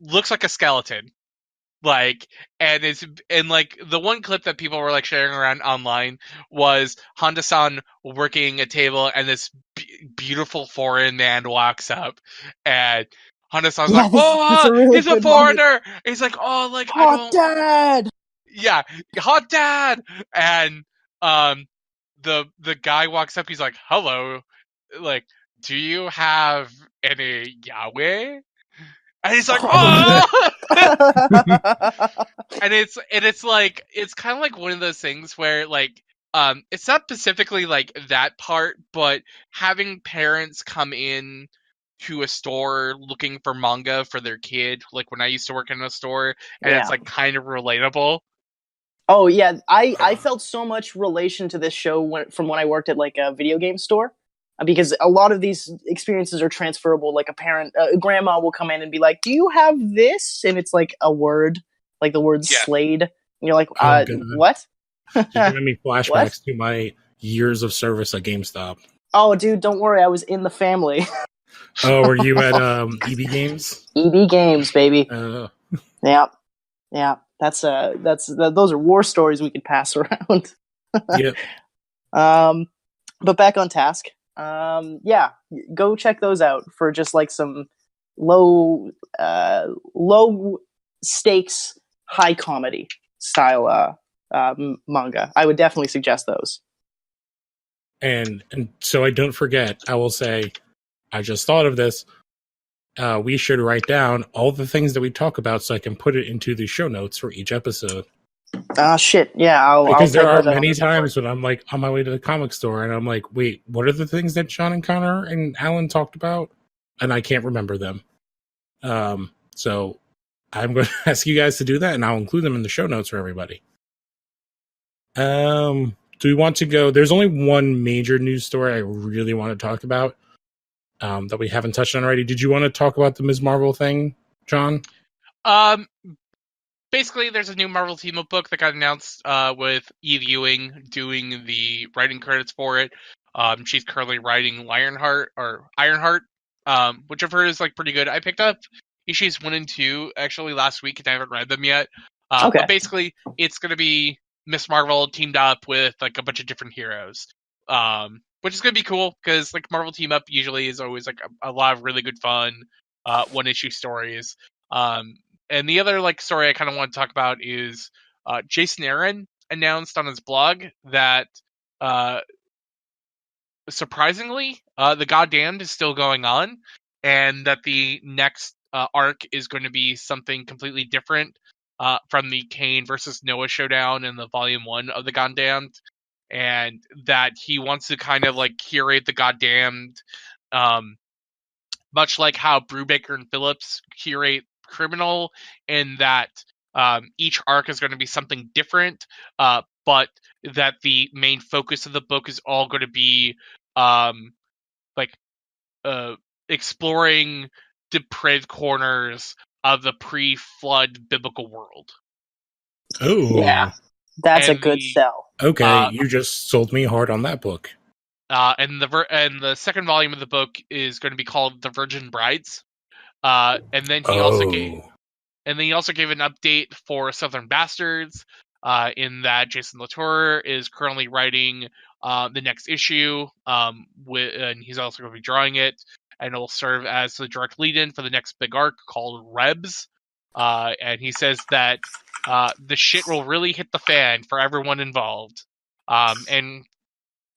looks like a skeleton, and the one clip that people were like sharing around online was Honda-san working a table, and this beautiful foreign man walks up, and Honda-san's like, he's a foreigner. Moment. He's like, hot dad. Yeah, hot dad. And the guy walks up. He's like, hello, like, do you have any yaoi? And he's like, oh. and it's like, it's kind of like one of those things where like, it's not specifically like that part, but having parents come in to a store looking for manga for their kid, like when I used to work in a store, and it's like kind of relatable. Oh yeah, I felt so much relation to this show from when I worked at like a video game store, because a lot of these experiences are transferable. Like a grandma will come in and be like, "Do you have this?" And it's like a word, like the word Slade. And you're like, "What?" You're giving me flashbacks to my years of service at GameStop. Oh, dude, don't worry, I was in the family. Oh, were you at EB Games? EB Games, baby. Yeah. Those are war stories we could pass around. Yep. But back on task. Go check those out for just like some low stakes, high comedy style manga. I would definitely suggest those. And so I don't forget, I will say, I just thought of this. We should write down all the things that we talk about so I can put it into the show notes for each episode. Shit. Yeah. Because there are many times when I'm like on my way to the comic store and I'm like, wait, what are the things that Sean and Connor and Alan talked about? And I can't remember them. So I'm going to ask you guys to do that and I'll include them in the show notes for everybody. Do we want to go? There's only one major news story I really want to talk about. That we haven't touched on already. Did you want to talk about the Ms. Marvel thing, John? Basically, there's a new Marvel team-up book that got announced with Eve Ewing doing the writing credits for it. She's currently writing Ironheart, which I've heard is like pretty good. I picked up issues 1 and 2 actually last week, and I haven't read them yet. Okay. But basically, it's going to be Ms. Marvel teamed up with like a bunch of different heroes. Which is going to be cool, because like Marvel Team Up usually is always like a lot of really good fun. one-issue stories. And the other like story I kind of want to talk about is Jason Aaron announced on his blog that surprisingly, the Goddamned is still going on, and that the next arc is going to be something completely different from the Kane versus Noah showdown in the Volume 1 of the Goddamned, and that he wants to kind of like curate the Goddamned, much like how Brubaker and Phillips curate Criminal, in that each arc is going to be something different, but that the main focus of the book is all going to be like exploring depraved corners of the pre-flood biblical world. Oh, Yeah, that's a And good sell. okay. You just sold me hard on that book. And the second volume of the book is going to be called The Virgin Brides. And then he also gave an update for Southern Bastards, in that Jason Latour is currently writing the next issue, and he's also going to be drawing it, and it will serve as the direct lead-in for the next big arc called Rebs. And he says that the shit will really hit the fan for everyone involved. And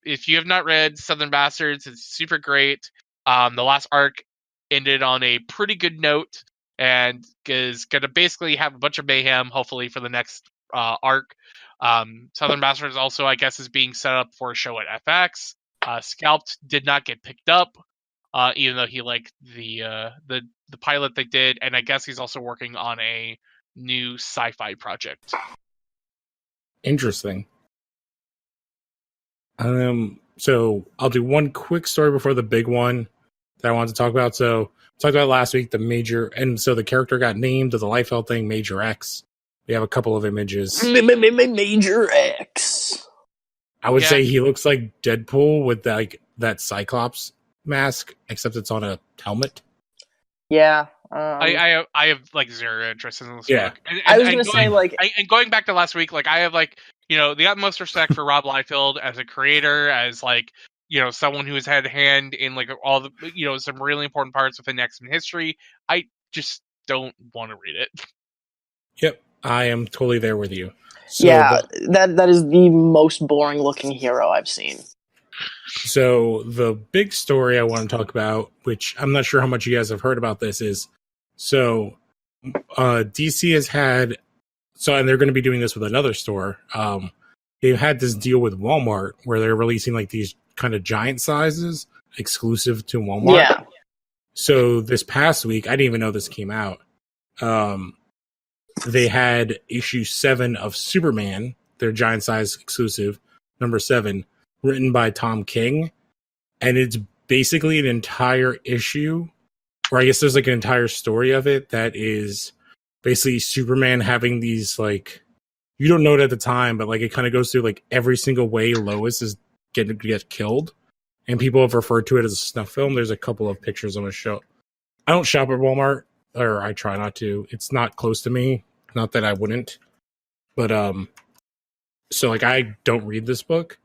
if you have not read Southern Bastards, it's super great. The last arc ended on a pretty good note, and is going to basically have a bunch of mayhem, hopefully, for the next arc. Southern Bastards also, I guess, is being set up for a show at FX. Scalped did not get picked up, even though he liked the pilot they did, and I guess he's also working on a new sci-fi project. Interesting. So I'll do one quick story before the big one that I wanted to talk about. So talked about last week, the Major, and so the character got named to the Liefeld thing, Major X. We have a couple of images. Major X. I would say he looks like Deadpool with like that Cyclops mask, except it's on a helmet. Yeah. I have like zero interest in this book. And I was going to say, like, and going back to last week, like I have like, the utmost respect for Rob Liefeld as a creator, as like, someone who has had a hand in like all the, some really important parts within X-Men history. I just don't want to read it. Yep, I am totally there with you. So that is the most boring looking hero I've seen. So the big story I want to talk about, which I'm not sure how much you guys have heard about this, is so DC has had, and they're going to be doing this with another store. They've had this deal with Walmart where they're releasing like these kind of giant sizes exclusive to Walmart. Yeah. So this past week, I didn't even know this came out. They had issue 7 of Superman, their giant size exclusive, number 7, written by Tom King, and it's basically an entire issue, or I guess there's like an entire story of it that is basically Superman having these, like, you don't know it at the time, but like it kind of goes through like every single way Lois is getting to get killed, and people have referred to it as a snuff film. There's a couple of pictures on a show. I don't shop at Walmart, or I try not to. It's not close to me. Not that I wouldn't, but so like I don't read this book,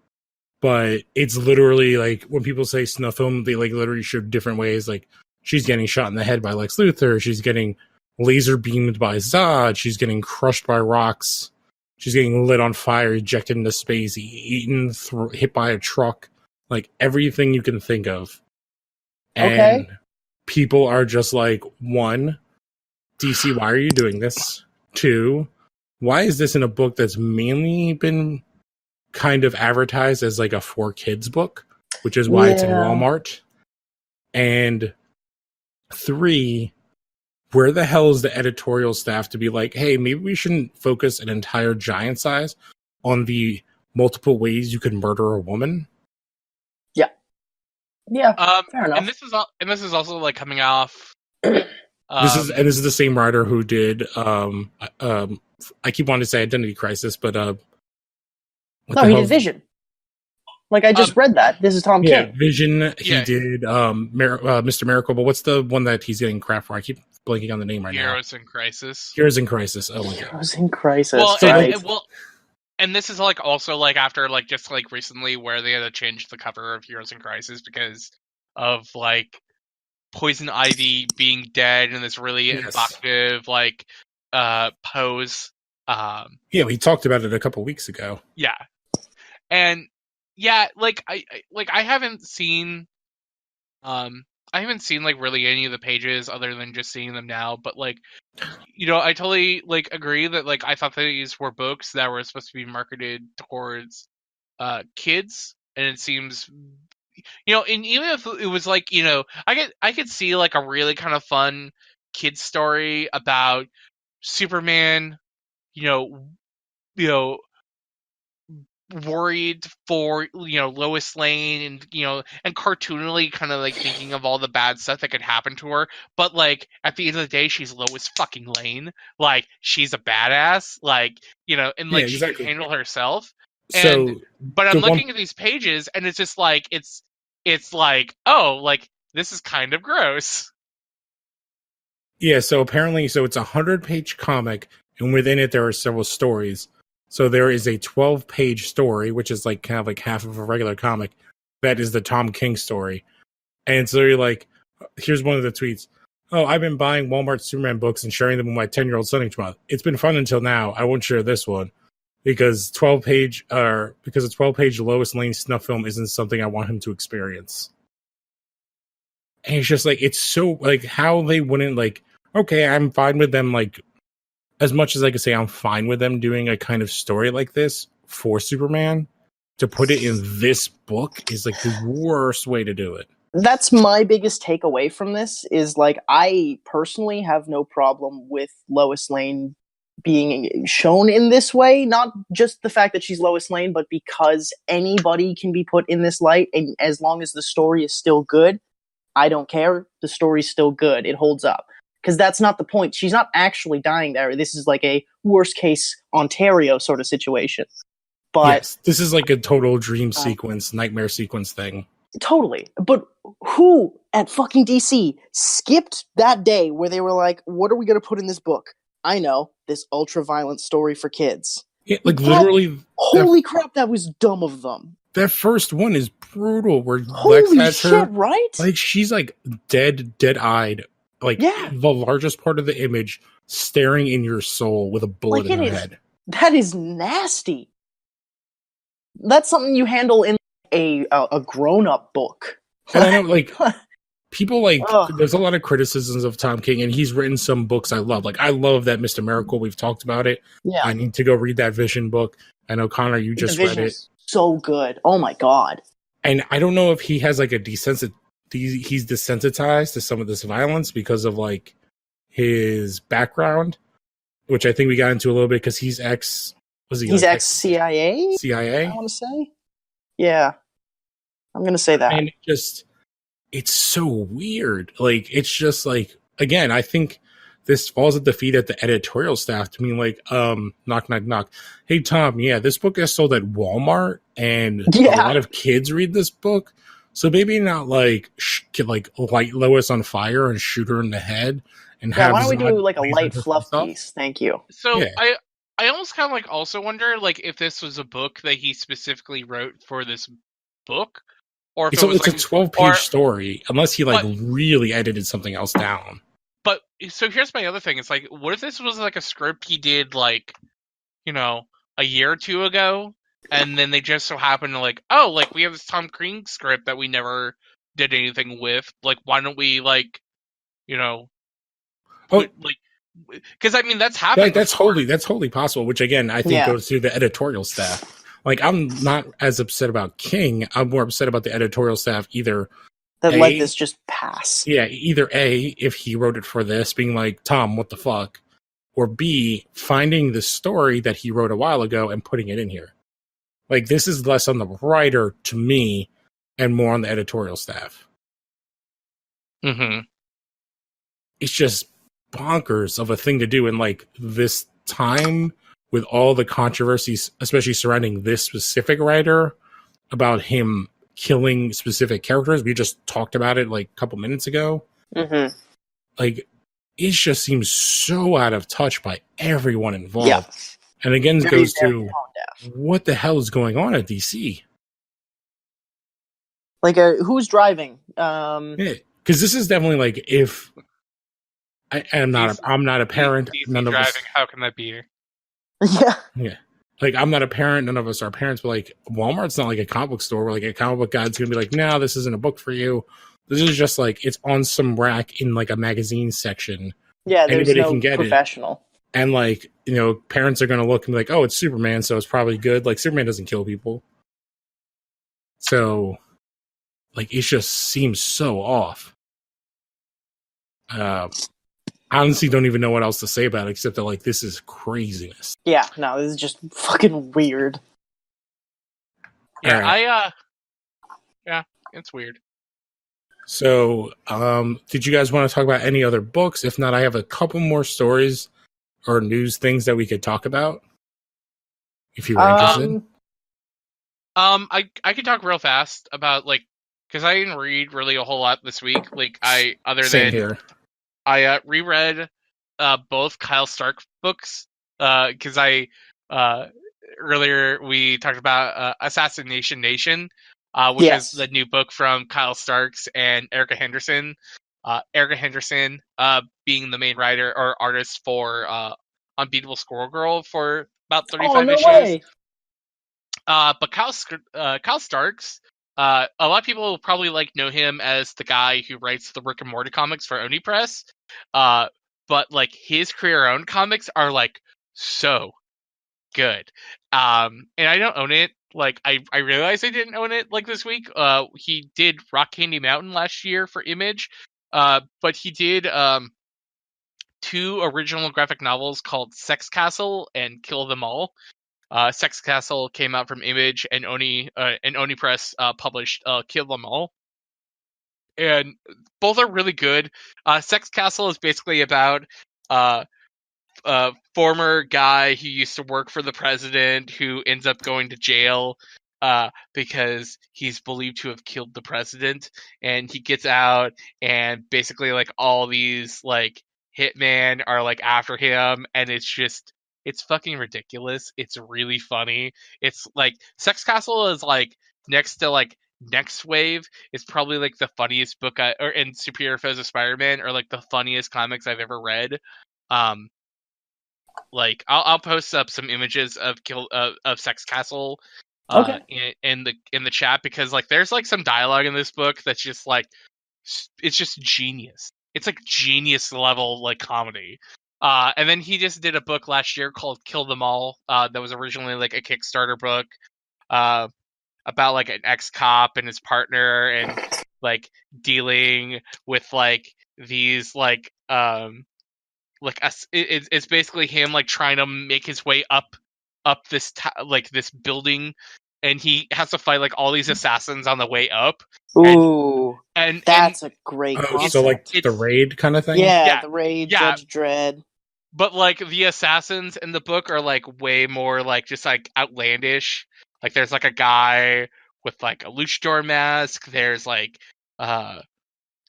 but it's literally like when people say snuff film, they like literally show different ways. Like she's getting shot in the head by Lex Luthor, she's getting laser beamed by Zod, she's getting crushed by rocks, she's getting lit on fire, ejected into space, eaten, hit by a truck, like everything you can think of. And people are just like, 1, DC, why are you doing this? 2, why is this in a book that's mainly been kind of advertised as like a for kids book, which is why it's in Walmart? And 3, where the hell is the editorial staff to be like, hey, maybe we shouldn't focus an entire giant size on the multiple ways you can murder a woman? Yeah, fair enough. And this is also like coming off. This is the same writer who did I keep wanting to say Identity Crisis, but no, he did Vision. Like I just read that. This is Tom King. Vision. He did Mr. Miracle, but what's the one that he's getting crap for? I keep blanking on the name right now. Heroes in Crisis. Heroes in Crisis. Oh my god. Heroes in Crisis. And this is like also like after like just like recently where they had to change the cover of Heroes in Crisis because of like Poison Ivy being dead in this really evocative like pose. Yeah, we talked about it a couple weeks ago. Yeah, and yeah, like I haven't seen like really any of the pages other than just seeing them now, but like, you know, I totally like agree that like I thought that these were books that were supposed to be marketed towards kids, and it seems, you know, and even if it was like, you know, I could see like a really kind of fun kid story about Superman, you know, you know, worried for, you know, Lois Lane, and, you know, and cartoonily kind of like thinking of all the bad stuff that could happen to her, but like at the end of the day she's Lois fucking Lane, like she's a badass, like, you know, and like she can handle herself. And So, but I'm looking at these pages and it's just like it's like, oh, like this is kind of gross. Yeah, so apparently, so it's a 100-page comic, and within it there are several stories. So there is a 12-page story, which is like kind of like half of a regular comic. That is the Tom King story. And so you're like, here's one of the tweets. Oh, I've been buying Walmart Superman books and sharing them with my 10-year-old son each month. It's been fun until now. I won't share this one because a 12-page Lois Lane snuff film isn't something I want him to experience. And it's just like, it's so like how they wouldn't like, okay, I'm fine with them, like, as much as I could say I'm fine with them doing a kind of story like this for Superman, to put it in this book is like the worst way to do it. That's my biggest takeaway from this is like, I personally have no problem with Lois Lane being shown in this way, not just the fact that she's Lois Lane, but because anybody can be put in this light, and as long as the story is still good, I don't care. The story's still good. It holds up. Because that's not the point. She's not actually dying there. This is like a worst case Ontario sort of situation. But yes, this is like a total dream sequence, nightmare sequence thing. Totally. But who at fucking DC skipped that day where they were like, what are we going to put in this book? I know, this ultra-violent story for kids. Yeah, like literally. Holy crap, that was dumb of them. That first one is brutal where Holy Lex has shit, her. Right? Like she's like dead-eyed. Like the largest part of the image staring in your soul with a bullet in her head. That is nasty. That's something you handle in a grown-up book. And I know, like, people like, there's a lot of criticisms of Tom King, and he's written some books I love. Like, I love that Mr. Miracle. We've talked about it. Yeah. I need to go read that Vision book. I know, Connor, you just read it. So good. Oh my god. And I don't know if he has like he's desensitized to some of this violence because of like his background, which I think we got into a little bit because he's ex-CIA? CIA? I want to say. Yeah. I'm going to say that. And it's so weird. Like, it's just like, again, I think this falls at the feet of the editorial staff to mean like, knock, knock, knock. Hey, Tom, yeah, this book is sold at Walmart and a lot of kids read this book. So maybe not like light Lois on fire and shoot her in the head. And why don't we do like a light fluff piece? Thank you. So I almost kind of like also wonder like if this was a book that he specifically wrote for this book, or if it's a 12-page story, unless he really edited something else down. But so here's my other thing: it's like, what if this was like a script he did like, you know, a year or two ago, and then they just so happen to like, oh, like we have this Tom King script that we never did anything with. Like, why don't we like, you know, because I mean that's happened. That's wholly possible. Which again, I think goes through the editorial staff. Like, I'm not as upset about King. I'm more upset about the editorial staff either. That let this just pass. Yeah, either A, if he wrote it for this, being like, Tom, what the fuck? Or B, finding the story that he wrote a while ago and putting it in here. Like, this is less on the writer, to me, and more on the editorial staff. Mm-hmm. It's just bonkers of a thing to do in, like, this time with all the controversies, especially surrounding this specific writer, about him killing specific characters. We just talked about it like a couple minutes ago. Mm-hmm. Like, it just seems so out of touch by everyone involved. Yeah. And again, it goes to what the hell is going on at DC? Like, who's driving? because this is definitely like if I'm not a parent. None of us. How can that be? Yeah. Yeah. Like, I'm not a parent. None of us are parents. But, like, Walmart's not like a comic book store where, like, a comic book guy's going to be like, no, this isn't a book for you. This is just, like, it's on some rack in, like, a magazine section. Yeah, there's Anybody no can get professional. it. And, like, you know, parents are going to look and be like, oh, it's Superman, so it's probably good. Like, Superman doesn't kill people. So, like, it just seems so off. I honestly don't even know what else to say about it, except that, like, this is craziness. Yeah, no, this is just fucking weird. Yeah, Right. Yeah, it's weird. So, did you guys want to talk about any other books? If not, I have a couple more stories or news things that we could talk about. If you're interested. I could talk real fast about, like, because I didn't read really a whole lot this week. Like, Same here. I reread both Kyle Stark books because earlier we talked about Assassination Nation, which is the new book from Kyle Starks and Erica Henderson. Erica Henderson being the main writer or artist for Unbeatable Squirrel Girl for about 35 issues. Way. But Kyle Starks, a lot of people probably know him as the guy who writes the Rick and Morty comics for Oni Press. But like his career-owned comics are like so good. And I don't own it. Like I realized I didn't own it like this week. He did Rock Candy Mountain last year for Image. But he did 2 original graphic novels called Sex Castle and Kill Them All. Sex Castle came out from Image, and Oni Press published Kill Them All. And both are really good. Sex Castle is basically about a former guy who used to work for the president who ends up going to jail because he's believed to have killed the president, and he gets out, and basically like all these like hitmen are like after him, and it's fucking ridiculous. It's really funny. It's like Sex Castle is like next to like Next Wave. It's probably like the funniest book in Superior Foes of Spider-Man, or like the funniest comics I've ever read. Like I'll post up some images of Sex Castle in the chat, because like there's like some dialogue in this book that's just like it's just genius. It's like genius level like comedy. And then he just did a book last year called Kill Them All, that was originally like a Kickstarter book about like an ex-cop and his partner, and like dealing with like these like it's basically him like trying to make his way up this this building, and he has to fight like all these assassins on the way up. Ooh, and that's a great concept. So like the Raid kind of thing? Yeah, the Raid, Judge Dredd. But like the assassins in the book are like way more like just like outlandish. Like there's like a guy with like a luchador mask. There's like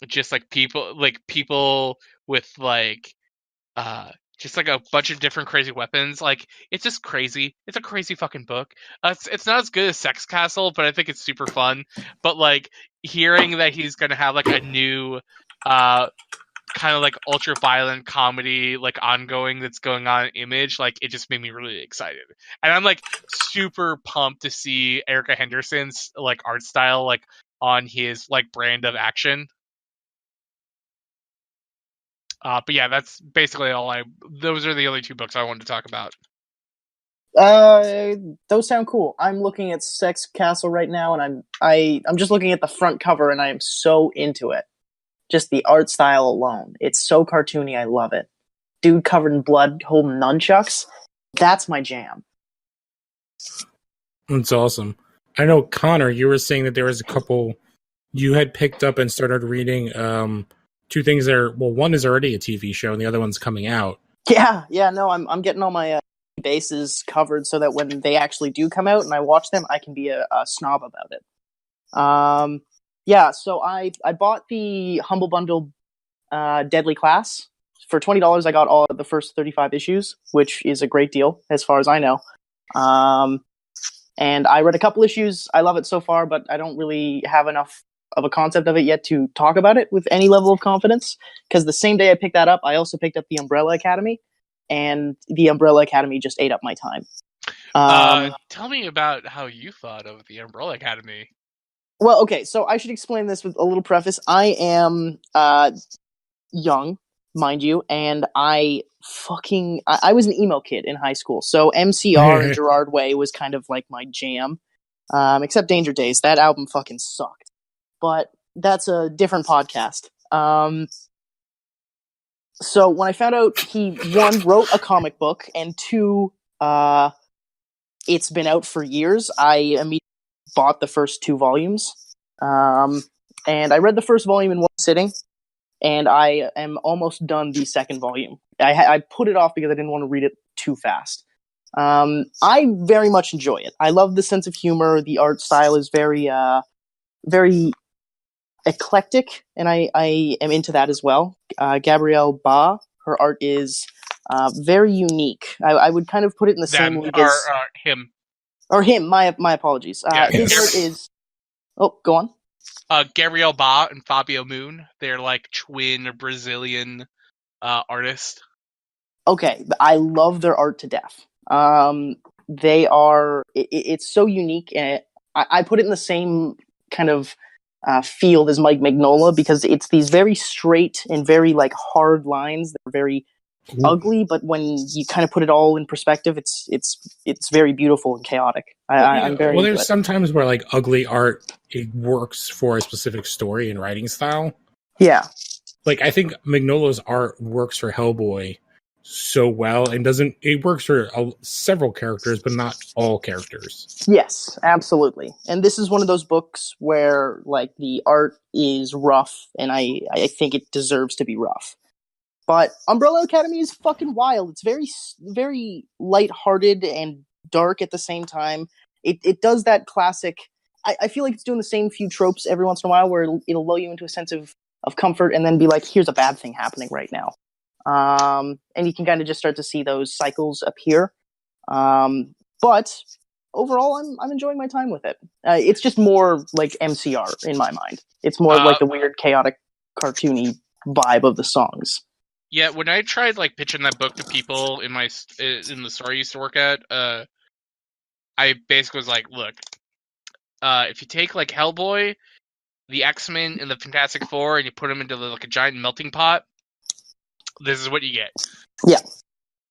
just like people with like just like a bunch of different crazy weapons. Like it's just crazy. It's a crazy fucking book. It's not as good as Sex Castle, but I think it's super fun. But like hearing that he's gonna have like a new kind of like ultra violent comedy like ongoing that's going on in Image, like it just made me really excited. And I'm like super pumped to see Erica Henderson's like art style like on his like brand of action. But yeah, that's basically those are the only 2 books I wanted to talk about. Those sound cool. I'm looking at Sex Castle right now, and I'm just looking at the front cover, and I am so into it. Just the art style alone. It's so cartoony, I love it. Dude covered in blood holding nunchucks. That's my jam. That's awesome. I know, Connor, you were saying that there was a couple you had picked up and started reading 2 things there. Well, one is already a TV show, and the other one's coming out. Yeah, no, I'm getting all my bases covered so that when they actually do come out and I watch them, I can be a snob about it. Yeah, so I bought the Humble Bundle Deadly Class. For $20, I got all of the first 35 issues, which is a great deal, as far as I know. And I read a couple issues. I love it so far, but I don't really have enough a concept of it yet to talk about it with any level of confidence. Because the same day I picked that up, I also picked up the Umbrella Academy, and the Umbrella Academy just ate up my time. Tell me about how you thought of the Umbrella Academy. Well, okay, so I should explain this with a little preface. I am young, mind you, and I was an emo kid in high school. So MCR and Gerard Way was kind of like my jam. Except Danger Days. That album fucking sucked. But that's a different podcast. So when I found out he, one, wrote a comic book, and two, it's been out for years, I immediately bought the first 2 volumes. And I read the first volume in one sitting, and I am almost done the second volume. I put it off because I didn't want to read it too fast. I very much enjoy it. I love the sense of humor. The art style is very, very eclectic, and I am into that as well. Gabrielle Ba, her art is very unique. I would kind of put it in the same league as him. Or him. My apologies. His art is. Oh, go on. Gabrielle Ba and Fabio Moon. They're like twin Brazilian artists. Okay, I love their art to death. They are. It's so unique, and I put it in the same kind of field as Mike Mignola, because it's these very straight and very like hard lines that are very ugly, but when you kind of put it all in perspective, it's very beautiful and chaotic. I'm very well. There's sometimes where like ugly art, it works for a specific story and writing style. Yeah, like I think Mignola's art works for Hellboy so well, and it works for several characters, but not all characters. Yes, absolutely. And this is one of those books where like the art is rough, and I think it deserves to be rough. But Umbrella Academy is fucking wild. It's very, very lighthearted and dark at the same time. It does that classic. I feel like it's doing the same few tropes every once in a while, where it'll lull you into a sense of comfort, and then be like, here's a bad thing happening right now. And you can kind of just start to see those cycles appear. But overall, I'm enjoying my time with it. It's just more like MCR in my mind. It's more like the weird, chaotic, cartoony vibe of the songs. Yeah, when I tried like pitching that book to people in the store I used to work at, I basically was like, look, if you take like Hellboy, the X-Men, and the Fantastic Four, and you put them into like a giant melting pot, this is what you get. Yeah,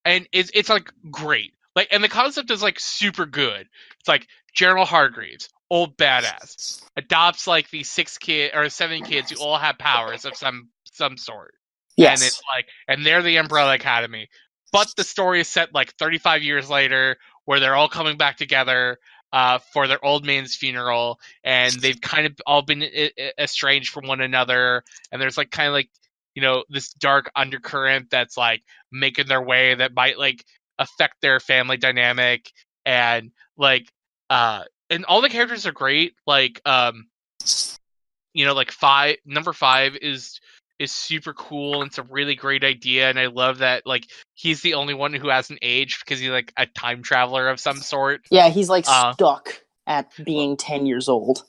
and it's like great. Like, and the concept is like super good. It's like General Hargreaves, old badass, adopts like these 7 kids who all have powers of some sort. Yes. And it's like, and they're the Umbrella Academy. But the story is set like 35 years later, where they're all coming back together for their old man's funeral, and they've kind of all been estranged from one another. And there's like kind of like, you know, this dark undercurrent that's like making their way that might like affect their family dynamic, and like and all the characters are great. Like you know, like number 5 is super cool, and it's a really great idea, and I love that like he's the only one who hasn't aged because he's like a time traveler of some sort. Yeah, he's like stuck at being 10 years old.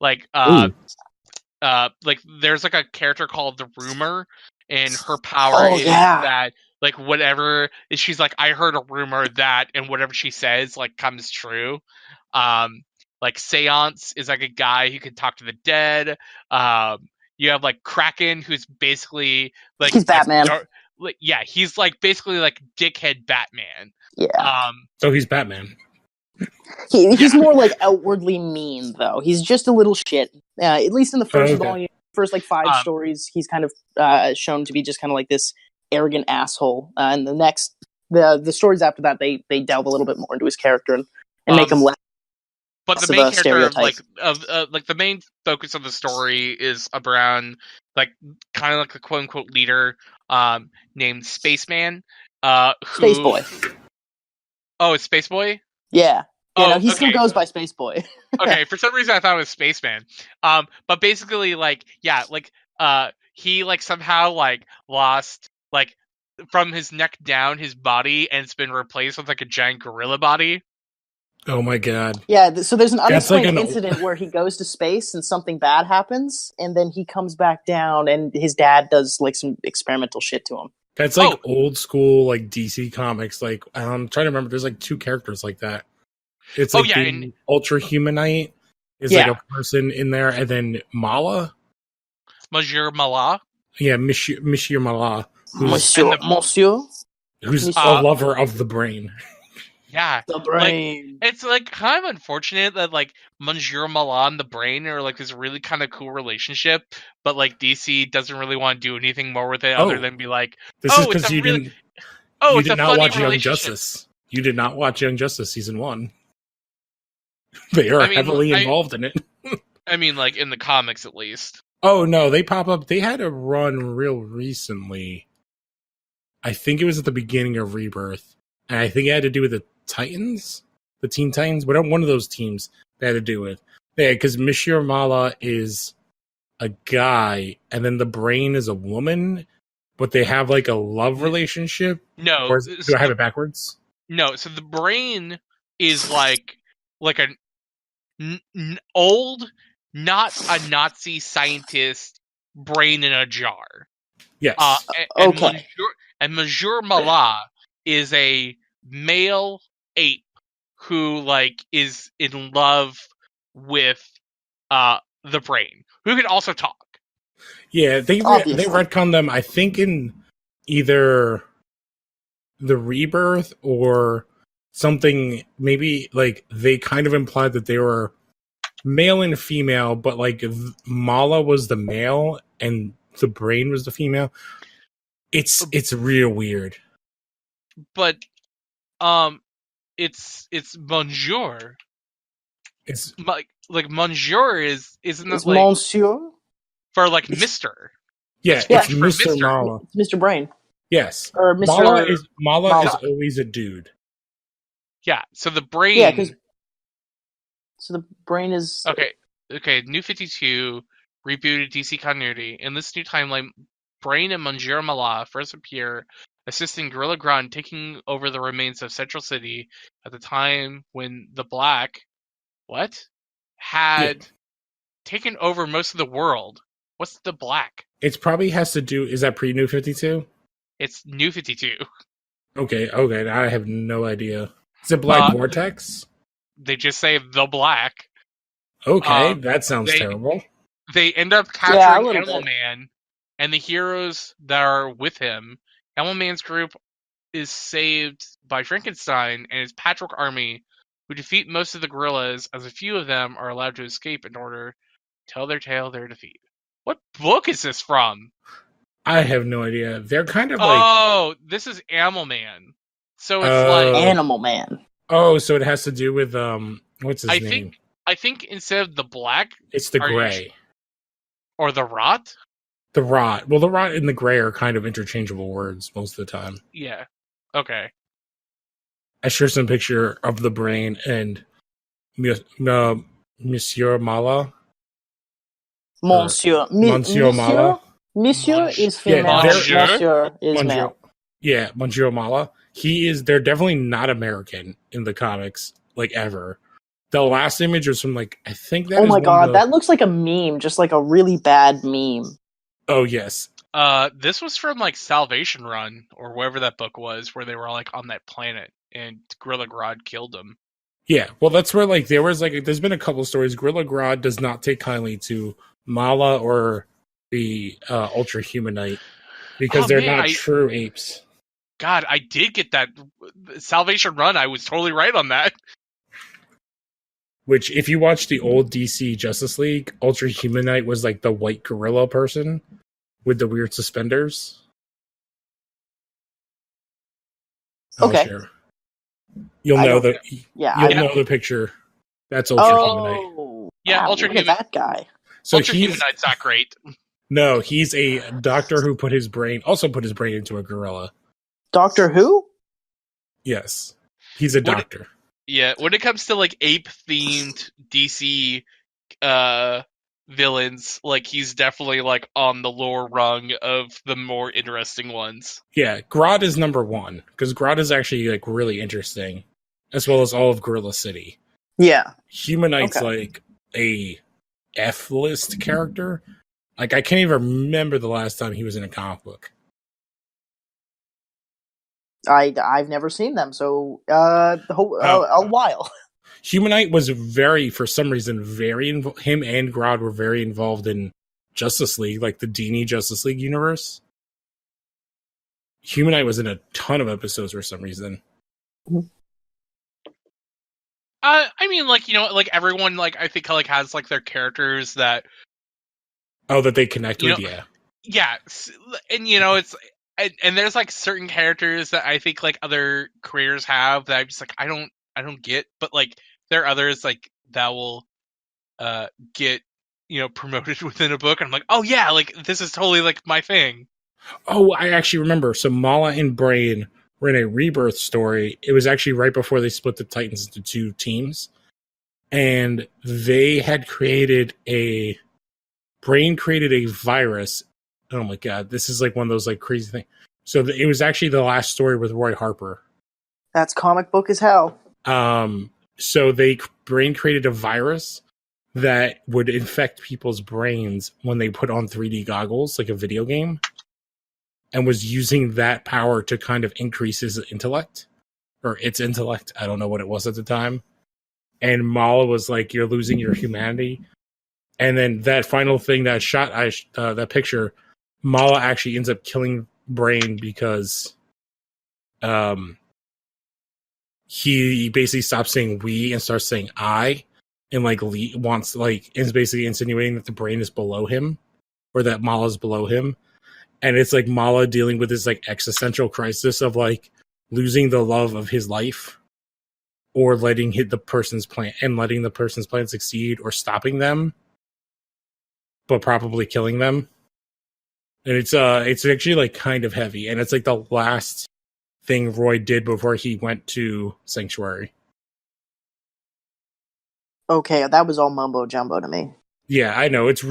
Like like there's like a character called the Rumor, and her power is that like whatever she's like, I heard a rumor that, and whatever she says like comes true. Like Seance is like a guy who can talk to the dead. You have like Kraken, who's basically like he's Batman. Yeah, he's like basically like dickhead Batman. Yeah. So he's Batman. He's more like outwardly mean, though. He's just a little shit. At least in the first volume, first like 5 stories, he's kind of shown to be just kind of like this arrogant asshole. And the stories after that, they delve a little bit more into his character and make him less. But the main character of the main focus of the story is around like kind of like a quote unquote leader named Spaceman. Space Boy. Oh, it's Space Boy? Yeah. No, he still goes by Space Boy. Okay, for some reason I thought it was Spaceman. But basically like he like somehow like lost like from his neck down his body, and it's been replaced with like a giant gorilla body. Oh my god. Yeah, so there's an That's like unexplained an incident where he goes to space and something bad happens, and then he comes back down, and his dad does like some experimental shit to him. That's like old school like DC comics. Like I'm trying to remember. There's like 2 characters like that. It's like the Ultra Humanite is like a person in there, and then Mala, Monsieur Mala. Yeah, Monsieur Mala, Monsieur, who's a lover of the brain. Yeah, the brain. Like, it's like kind of unfortunate that like Monsieur Mala and the brain are like this really kind of cool relationship, but like DC doesn't really want to do anything more with it other than be like, this is because you did not watch Young Justice. You did not watch Young Justice season 1. They are heavily involved in it. I mean, like in the comics at least. Oh no, they pop up. They had a run real recently. I think it was at the beginning of Rebirth, and I think it had to do with the Titans, the Teen Titans, whatever one of those teams they had to do with. Yeah, because Monsieur Mala is a guy, and then the brain is a woman, but they have like a love relationship. No, or do I have it backwards? No, so the brain is like an old, not a Nazi scientist brain in a jar. Yes. And Monsieur Mala is a male ape who like is in love with the brain, who can also talk. Yeah, they retconned them, I think, in either the Rebirth or something. Maybe like they kind of implied that they were male and female, but like Mala was the male and the brain was the female. It's real weird. But it's Monsieur. It's like Monsieur isn't it like Monsieur for like Mister? Yeah, it's Mr. Mala. It's Mr. Brain. Yes. Or Mr. Mala is always a dude. Yeah, so the brain. Yeah, so the brain is okay. New 52 rebooted DC continuity. In this new timeline, Brain and Monsieur Mala first appear, assisting Gorilla Grodd taking over the remains of Central City at the time when the Black had taken over most of the world. What's the Black? It probably has to do. Is that pre New 52? It's New 52. Okay. I have no idea. Is it Black Vortex? They just say the Black. Okay, that sounds terrible. They end up capturing Animal Man and the heroes that are with him. Animal Man's group is saved by Frankenstein and his patchwork army, who defeat most of the gorillas, as a few of them are allowed to escape in order to tell their tale their defeat. What book is this from? I have no idea. They're kind of like... Oh, this is Animal Man. So it's like... Animal Man. Oh, so it has to do with, what's his name? I think instead of the Black... It's the Gray. Or the Rot? The Rot. Well, the Rot and the Gray are kind of interchangeable words most of the time. Yeah. Okay. I share some picture of the brain and Monsieur Mala. Monsieur Mala. Monsieur is female. Monsieur is male. Yeah, Monsieur Mala. They're definitely not American in the comics, like, ever. The last image was from, like, I think that Oh my god, that looks like a meme, just like a really bad meme. Oh, yes. This was from, like, Salvation Run, or wherever that book was, where they were, like, on that planet, and Gorilla Grodd killed them. Yeah, well, that's where, like, there's been a couple stories. Gorilla Grodd does not take kindly to Mala or the Ultra Humanite, because they're not true apes. God, I did get that. Salvation Run, I was totally right on that. Which, if you watch the old DC Justice League, Ultra Humanite was like the white gorilla person with the weird suspenders. Okay. Sure. You'll know the picture. That's Ultra Humanite. Yeah, wow, Ultra Humanite. That guy. So Ultra Humanite's not great. No, he's a doctor who put his brain into a gorilla. Doctor Who? Yes. He's a doctor. Yeah, when it comes to like ape-themed DC villains, like he's definitely like on the lower rung of the more interesting ones. Yeah, Grodd is number one, because Grodd is actually like really interesting. as well as all of Gorilla City. Yeah. Human Knight's Okay. like a F-list character. Like, I can't even remember the last time he was in a comic book. I've never seen them, so a while. Human Knight was for some reason, him and Grodd were very involved in Justice League, like the Dini Justice League universe. Human Knight was in a ton of episodes for some reason. I mean, like, like everyone, like, I think, like, has like their characters that that they connect with. Yeah, and it's and there's like certain characters that I think like other creators have that I'm just like I don't get, but like there are others like that will get promoted within a book, and I'm like, oh yeah, like this is totally like my thing. Oh, I actually remember. So Mala and Brain were in a Rebirth story. It was actually right before they split the Titans into two teams, and they had Brain created a virus. Oh my god, this is like one of those like crazy things. So it was actually the last story with Roy Harper. That's comic book as hell. So Brain created a virus that would infect people's brains when they put on 3D goggles, like a video game, and was using that power to kind of increase his intellect, or its intellect. I don't know what it was at the time. And Mala was like, "You're losing your humanity." And then that final thing, that picture, Mala actually ends up killing Brain because he basically stops saying we and starts saying I, and like is basically insinuating that the Brain is below him, or that Mala's below him. And it's like Mala dealing with this like existential crisis of like losing the love of his life, or letting the person's plan succeed, or stopping them, but probably killing them. And it's actually like kind of heavy, and it's like the last thing Roy did before he went to Sanctuary. Okay, that was all mumbo jumbo to me. Yeah, I know. It's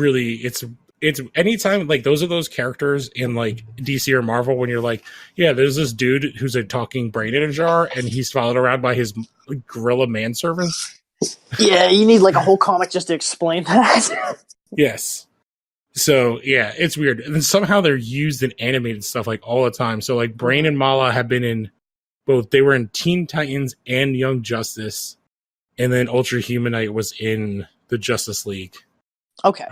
anytime like those are those characters in like DC or Marvel when you're like, yeah, there's this dude who's a talking brain in a jar, and he's followed around by his gorilla manservants. Yeah, you need like a whole comic just to explain that. Yes. So yeah, it's weird. And somehow they're used in animated stuff like all the time. So like Brain and Mala have been in both. They were in Teen Titans and Young Justice, and then Ultra Human Knight was in the Justice League. Okay.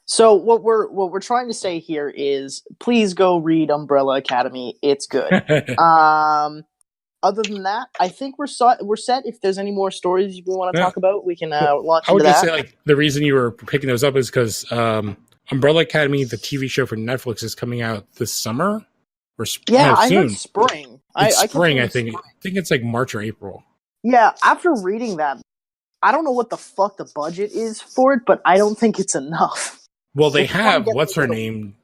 So what we're trying to say here is, please go read Umbrella Academy. It's good. Other than that, I think we're set. If there's any more stories we want to talk about, we can launch into that. I would just say, like, the reason you were picking those up is because Umbrella Academy, the TV show for Netflix, is coming out this summer or soon. I heard spring. Spring, I think. I think it's like March or April. Yeah, after reading that, I don't know what the fuck the budget is for it, but I don't think it's enough. Well, they have what's her name?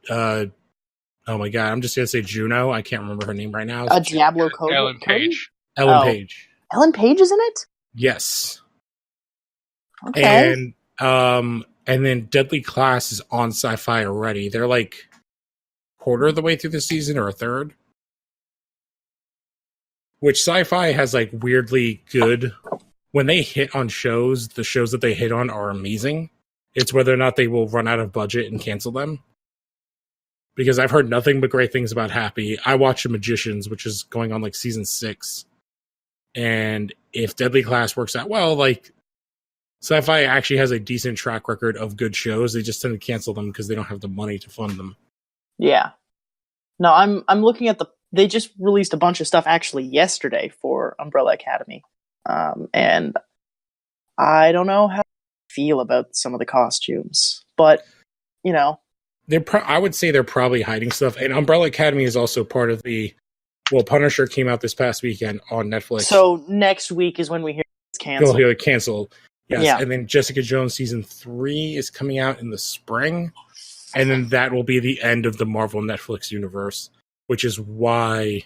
Oh my god, I'm just gonna say Juno. I can't remember her name right now. Diablo Code. Ellen Page. Ellen Page. Ellen Page is in it? Yes. Okay. And then Deadly Class is on Sci-Fi already. They're like quarter of the way through the season, or a third. Which Sci-Fi has like weirdly good. When they hit on shows, the shows that they hit on are amazing. It's whether or not they will run out of budget and cancel them. Because I've heard nothing but great things about Happy. I watch The Magicians, which is going on like season 6. And if Deadly Class works out well, like Sci-Fi actually has a decent track record of good shows. They just tend to cancel them because they don't have the money to fund them. Yeah. No, I'm looking at they just released a bunch of stuff actually yesterday for Umbrella Academy. And I don't know how I feel about some of the costumes, but you know, I would say they're probably hiding stuff. And Umbrella Academy is also part of Punisher came out this past weekend on Netflix. So next week is when we hear it's canceled. You'll hear it canceled. Yes. Yeah. And then Jessica Jones season 3 is coming out in the spring. And then that will be the end of the Marvel Netflix universe, which is why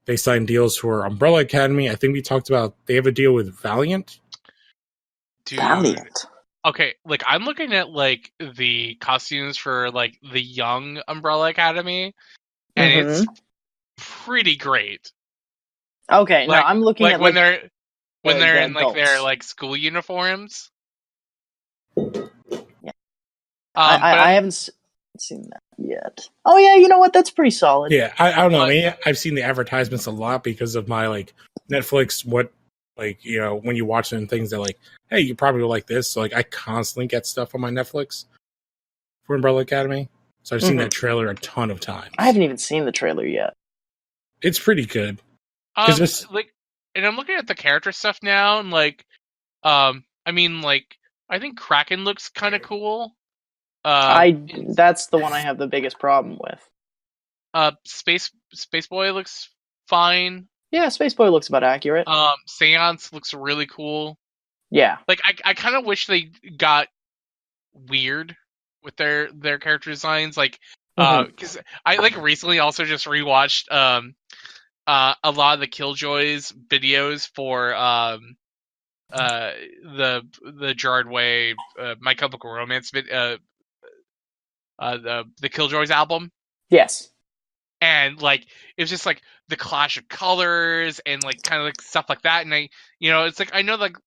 they signed deals for Umbrella Academy. I think we talked about they have a deal with Valiant. Dude. Valiant. Okay, like I'm looking at like the costumes for like the young Umbrella Academy, and it's pretty great. Okay, no, Like I'm looking at when like they're the in like their adults. like school uniforms. Yeah. I But haven't seen that yet. Oh yeah, you know what? That's pretty solid. Yeah, I don't know. but Maybe I've seen the advertisements a lot because of my like Netflix. What like when you watch them things that like, hey, you probably will like this. So like I constantly get stuff on my Netflix for Umbrella Academy. So I've seen that trailer a ton of times. I haven't even seen the trailer yet. It's pretty good because this. like, and I'm looking at the character stuff now, and like, I mean, like, I think Kraken looks kind of cool. That's the one I have the biggest problem with. Space Boy looks fine. Yeah, Space Boy looks about accurate. Seance looks really cool. Yeah. Like, I kind of wish they got weird with their character designs, like, because I like recently also just rewatched a lot of the Killjoys videos for the Gerard Way My Chemical Romance the Killjoys album. Yes. And like it was just like the clash of colors and like kind of like stuff like that. And it's like I know like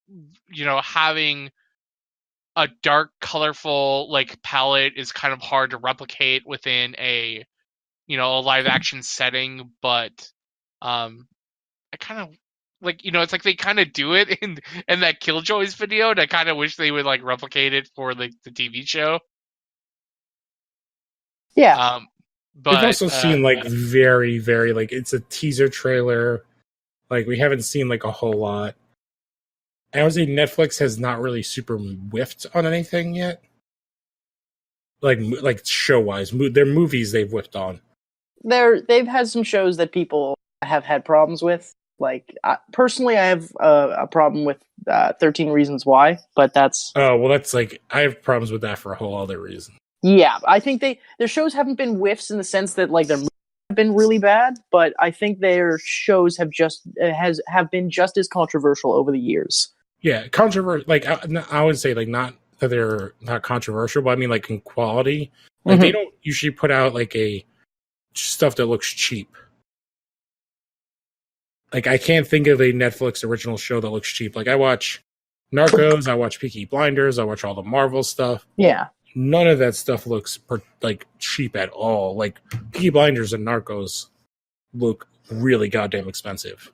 having a dark, colorful like palette is kind of hard to replicate within a live action setting, but I kind of like it's like they kind of do it in that Killjoys video, and I kind of wish they would like replicate it for like the TV show. Yeah. But We've also seen like very, very like it's a teaser trailer. Like we haven't seen like a whole lot. I would say Netflix has not really super whiffed on anything yet. Like show wise, their movies they've whiffed on. They've had some shows that people have had problems with. Like personally, I have a problem with 13 Reasons Why, but that's Oh well, that's like I have problems with that for a whole other reason. yeah. I think their shows haven't been whiffs in the sense that like their movies have been really bad, but I think their shows have been just as controversial over the years. Yeah, controversial. Like I would say like not that they're not controversial, but I mean like in quality, like they don't usually put out like a stuff that looks cheap. Like I can't think of a Netflix original show that looks cheap. Like I watch Narcos, I watch Peaky Blinders, I watch all the Marvel stuff. Yeah. None of that stuff looks like cheap at all. Like Peaky Blinders and Narcos look really goddamn expensive.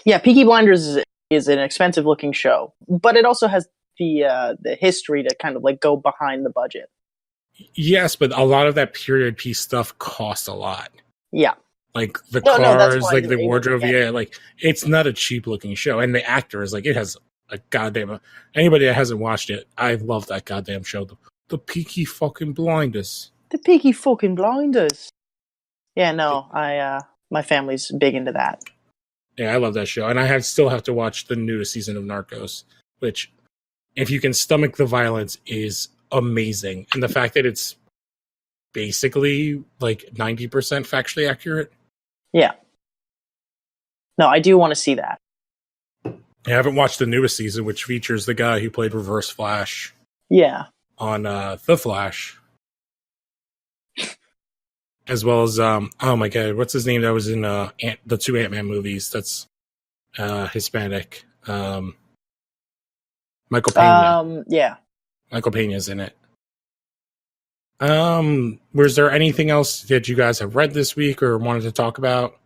Yeah, Peaky Blinders is an expensive looking show, but it also has the history to kind of like go behind the budget. Yes, but a lot of that period piece stuff costs a lot. Yeah. Like the cars, like the wardrobe, yeah, like it's not a cheap looking show. And the actors, like it has a goddamn anybody that hasn't watched it, I love that goddamn show. The Peaky fucking Blinders. The Peaky fucking Blinders. Yeah, no, my family's big into that. Yeah, I love that show. And I still have to watch the newest season of Narcos, which if you can stomach the violence is amazing. And the fact that it's basically like 90% factually accurate. Yeah. No, I do want to see that. I haven't watched the newest season, which features the guy who played Reverse Flash. Yeah. On The Flash. As well as, oh my god, what's his name that was in the two Ant-Man movies? That's Hispanic. Michael Pena. Yeah. Michael Pena's in it. Was there anything else that you guys have read this week or wanted to talk about?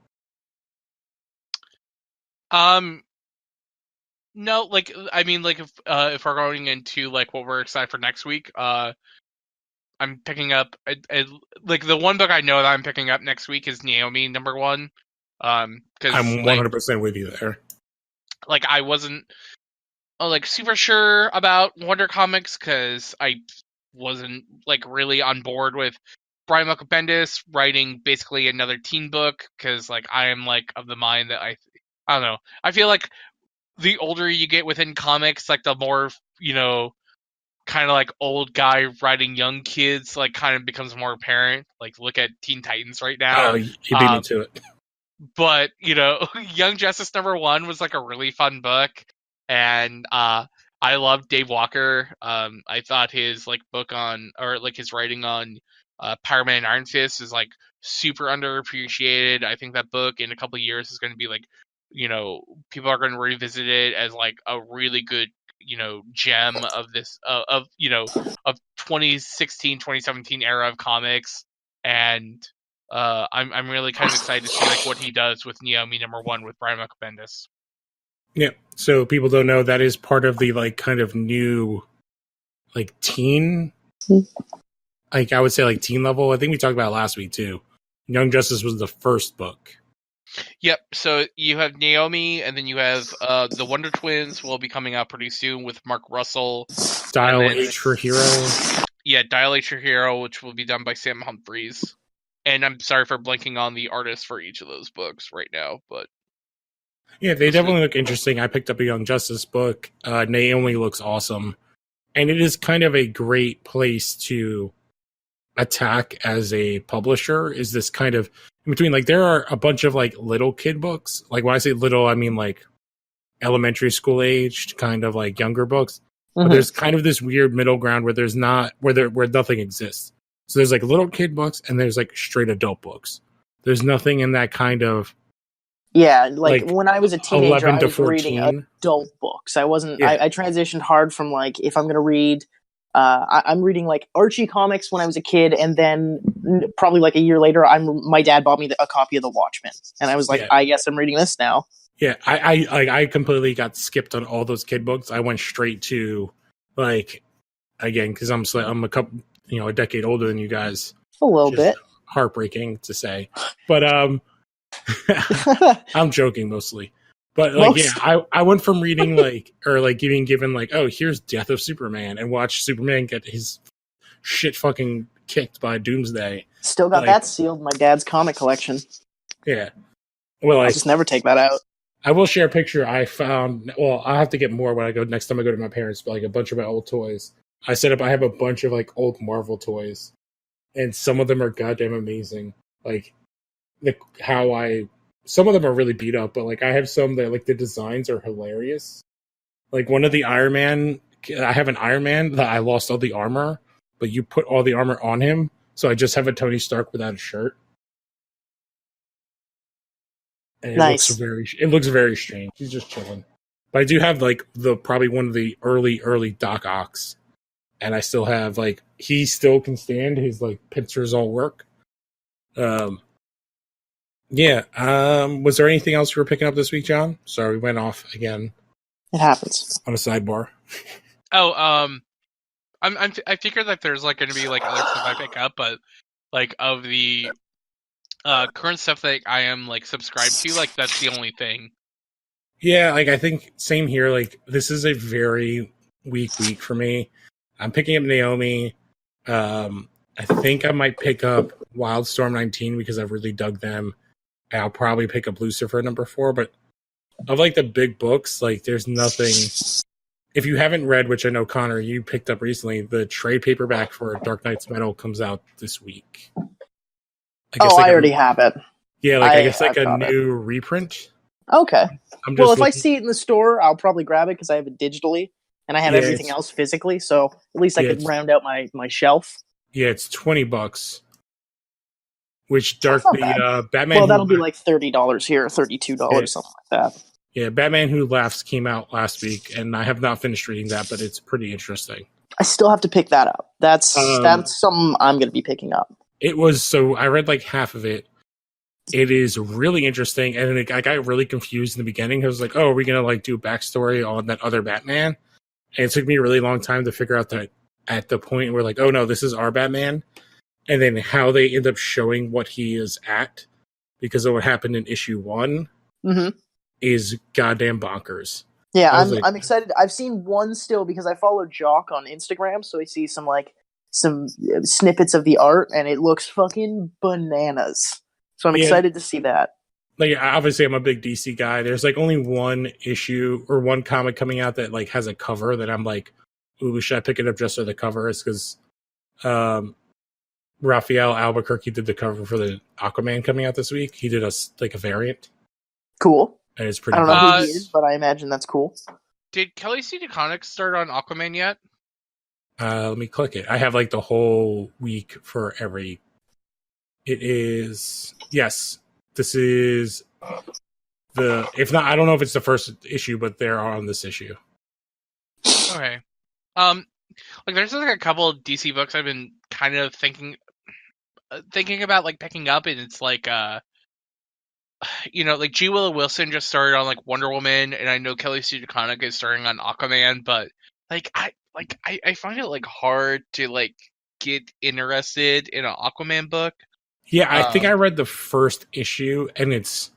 No, like I mean, like if we're going into like what we're excited for next week, I'm picking up like the one book I know that I'm picking up next week is Naomi #1. Because I'm 100% with you there. Like I wasn't like super sure about Wonder Comics because I wasn't like really on board with Brian Michael Bendis writing basically another teen book because like I am like of the mind that I don't know. I feel like the older you get within comics, like the more kind of like old guy writing young kids like kind of becomes more apparent. Like look at Teen Titans right now. Oh, you beat me to it. But Young Justice #1 was like a really fun book, and I love Dave Walker. I thought his like book on or like his writing on Power Man and Iron Fist is like super underappreciated. I think that book in a couple of years is going to be like, people are going to revisit it as like a really good, gem of this of 2016 2017 era of comics. And I'm really kind of excited to see like what he does with Naomi #1 with Brian Michael Bendis. Yeah. So people don't know that is part of the like kind of new like teen, like I would say like teen level. I think we talked about it last week too. Young Justice was the first book. Yep. So you have Naomi, and then you have the Wonder Twins will be coming out pretty soon with Mark Russell. Dial H for Hero. Yeah, Dial H for Hero, which will be done by Sam Humphries. And I'm sorry for blanking on the artist for each of those books right now, but yeah, they definitely look interesting. I picked up a Young Justice book. Naomi looks awesome, and it is kind of a great place to attack as a publisher. Is this kind of in between? Like there are a bunch of like little kid books. Like when I say little, I mean like elementary school aged, kind of like younger books. But there's kind of this weird middle ground where there's not where nothing exists. So there's like little kid books and there's like straight adult books. There's nothing in that kind of like when I was a teenager, I was reading adult books. I wasn't. Yeah. I transitioned hard from like if I'm going to read. I'm reading like Archie comics when I was a kid, and then probably like a year later, my dad bought me a copy of The Watchmen, and I was like, I guess I'm reading this now. Yeah, I completely got skipped on all those kid books. I went straight to like again because I'm a couple a decade older than you guys. A little bit heartbreaking to say, but I'm joking mostly. But like I went from reading like or like getting given like here's Death of Superman and watch Superman get his shit fucking kicked by Doomsday. Still got that sealed in my dad's comic collection. Yeah, well I'll just never take that out. I will share a picture I found. Well, I'll have to get more when I go next time I go to my parents. But like a bunch of my old toys. I have a bunch of like old Marvel toys, and some of them are goddamn amazing. Like some of them are really beat up, but like I have some that like the designs are hilarious. Like one of the Iron Man, I have an Iron Man that I lost all the armor, but you put all the armor on him, so I just have a Tony Stark without a shirt. And it looks very strange. He's just chilling. But I do have like probably one of the early Doc Ocks. And I still have like he still can stand, his like pincers all work. Was there anything else you were picking up this week, John? Sorry, we went off again. It happens. On a sidebar. I figured that there's like going to be like other stuff I pick up, but like of the current stuff that I am like subscribed to, like that's the only thing. Yeah, like I think same here. Like this is a very weak week for me. I'm picking up Naomi. I think I might pick up Wildstorm 19 because I've really dug them. And I'll probably pick up Lucifer #4, but of like the big books, like there's nothing. If you haven't read, which I know Connor, you picked up recently, the trade paperback for Dark Knight's Metal comes out this week. I already have it. Yeah, like I guess like a new reprint. Okay. Well, if I see it in the store, I'll probably grab it because I have it digitally and I have everything else physically. So at least I could round out my shelf. Yeah, it's $20. Which Batman? Well, that'll be like $30 here, $32, something like that. Yeah, Batman Who Laughs came out last week, and I have not finished reading that, but it's pretty interesting. I still have to pick that up. That's something I'm going to be picking up. I read like half of it. It is really interesting, and I got really confused in the beginning. I was like, "Oh, are we going to like do a backstory on that other Batman?" And it took me a really long time to figure out that at the point where like, "Oh no, this is our Batman." And then how they end up showing what he is at because of what happened in issue 1 is goddamn bonkers. Yeah, I'm excited. I've seen one still because I follow Jock on Instagram, so I see some snippets of the art, and it looks fucking bananas. So I'm excited to see that. Like, obviously, I'm a big DC guy. There's like only one issue or one comic coming out that like has a cover that I'm like, ooh, should I pick it up just for the cover? It's because Raphael Albuquerque did the cover for the Aquaman coming out this week. He did a variant. Cool. And it's pretty I don't know who he is, but I imagine that's cool. Did Kelly C. DeConnick start on Aquaman yet? Let me click it. I have like the whole week for every. It is yes. This is the if not. I don't know if it's the first issue, but they're on this issue. Okay. Like there's like a couple of DC books I've been kind of thinking about like picking up, and it's like like G. Willow Wilson just started on like Wonder Woman, and I know Kelly Sue DeConnick is starting on Aquaman, but I find it like hard to like get interested in an Aquaman book. Yeah, I think I read the first issue, and it's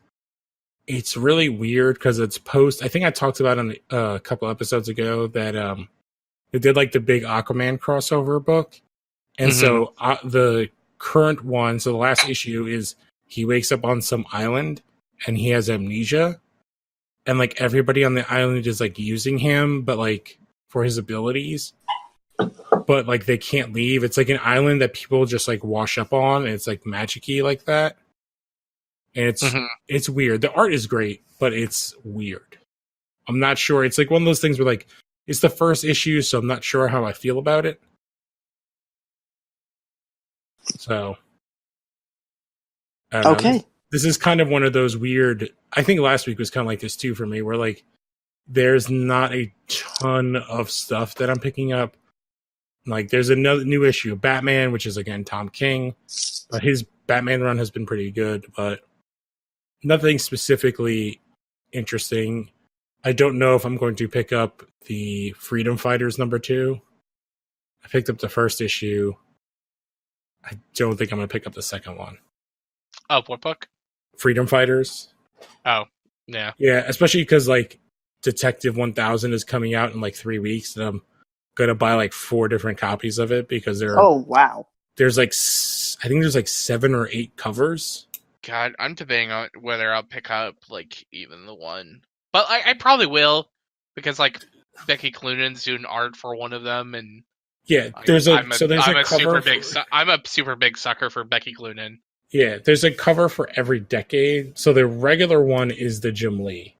really weird because it's post. I think I talked about it a couple episodes ago that they did like the big Aquaman crossover book, and so the current one, so the last issue is he wakes up on some island and he has amnesia, and like everybody on the island is like using him, but like for his abilities. But like they can't leave. It's like an island that people just like wash up on, and it's like magic-y like that. And it's weird. The art is great, but it's weird. I'm not sure. It's like one of those things where like it's the first issue, so I'm not sure how I feel about it. So I don't know. This is kind of one of those weird. I think last week was kind of like this too for me, where like there's not a ton of stuff that I'm picking up. Like, there's another new issue of Batman, which is, again, Tom King. But his Batman run has been pretty good, but nothing specifically interesting. I don't know if I'm going to pick up the Freedom Fighters #2. I picked up the first issue. I don't think I'm going to pick up the second one. Oh, what book? Freedom Fighters. Oh, yeah. Yeah, especially because, like, Detective 1000 is coming out in, like, 3 weeks, and I'm gonna buy like 4 different copies of it because there are there's like I think there's like 7 or 8 covers. God, I'm debating on whether I'll pick up like even the one, but I probably will because like Becky Cloonan's doing art for one of them, and I'm a super big sucker for Becky Cloonan. Yeah, there's a cover for every decade. So the regular one is the Jim Lee.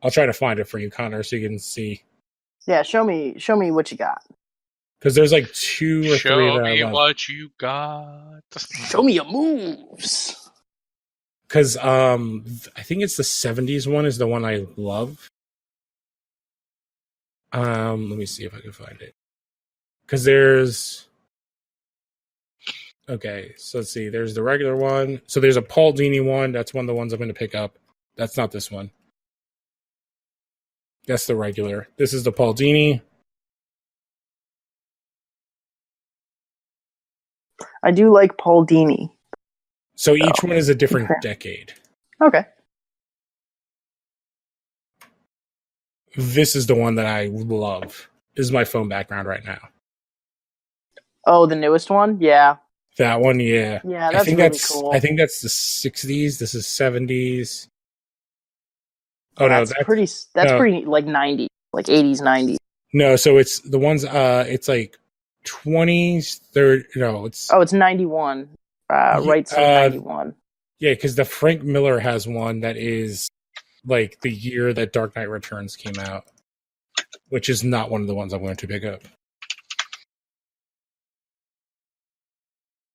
I'll try to find it for you, Connor, so you can see. Yeah, show me what you got. Because there's like 2 or 3 that I love. Show me what you got. Show me your moves. Because I think it's the 70s one is the one I love. Let me see if I can find it. Because there's... Okay, so let's see. There's the regular one. So there's a Paul Dini one. That's one of the ones I'm going to pick up. That's not this one. That's the regular. This is the Paul Dini. I do like Paul Dini. So each one is a different decade. Okay. This is the one that I love. This is my phone background right now. Oh, the newest one? Yeah. That one, yeah. Yeah, that's really cool. I think that's the 60s. This is 70s. Oh, that's pretty like 90s, like 80s, 90s. No, so it's the ones it's like 20s, it's 91. Right side 91. Yeah, because the Frank Miller has one that is like the year that Dark Knight Returns came out, which is not one of the ones I'm going to pick up.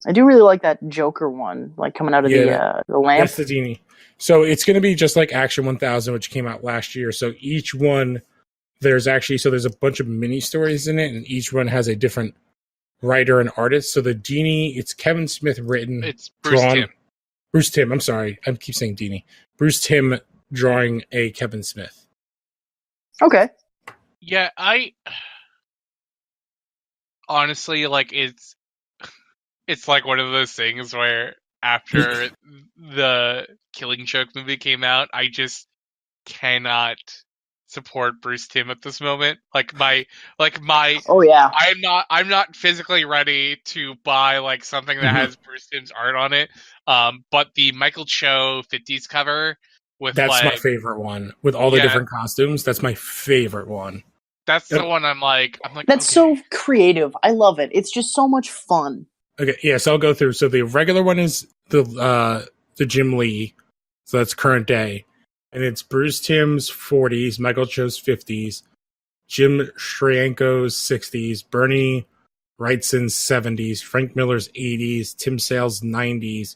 I do really like that Joker one, like coming out of the lamp. That's the Dini. So it's going to be just like Action 1000, which came out last year. So each one, there's a bunch of mini stories in it, and each one has a different writer and artist. So the Dini, it's Kevin Smith written. It's Bruce Timm. I'm sorry, I keep saying Dini. Bruce Timm drawing a Kevin Smith. Okay. Yeah, I honestly like it's like one of those things where after the Killing Joke movie came out, I just cannot support Bruce Timm at this moment. Oh yeah. I'm not physically ready to buy like something that has Bruce Timm's art on it. But the Michael Cho 50s cover that's my favorite one with all the different costumes. That's my favorite one. That's the one I'm like that's so creative. I love it. It's just so much fun. Okay, yeah, so I'll go through. So the regular one is the Jim Lee, so that's current day, and it's Bruce Timm's 40s, Michael Cho's 50s, Jim Shrianko's 60s, Bernie Wrightson's 70s, Frank Miller's 80s, Tim Sale's 90s,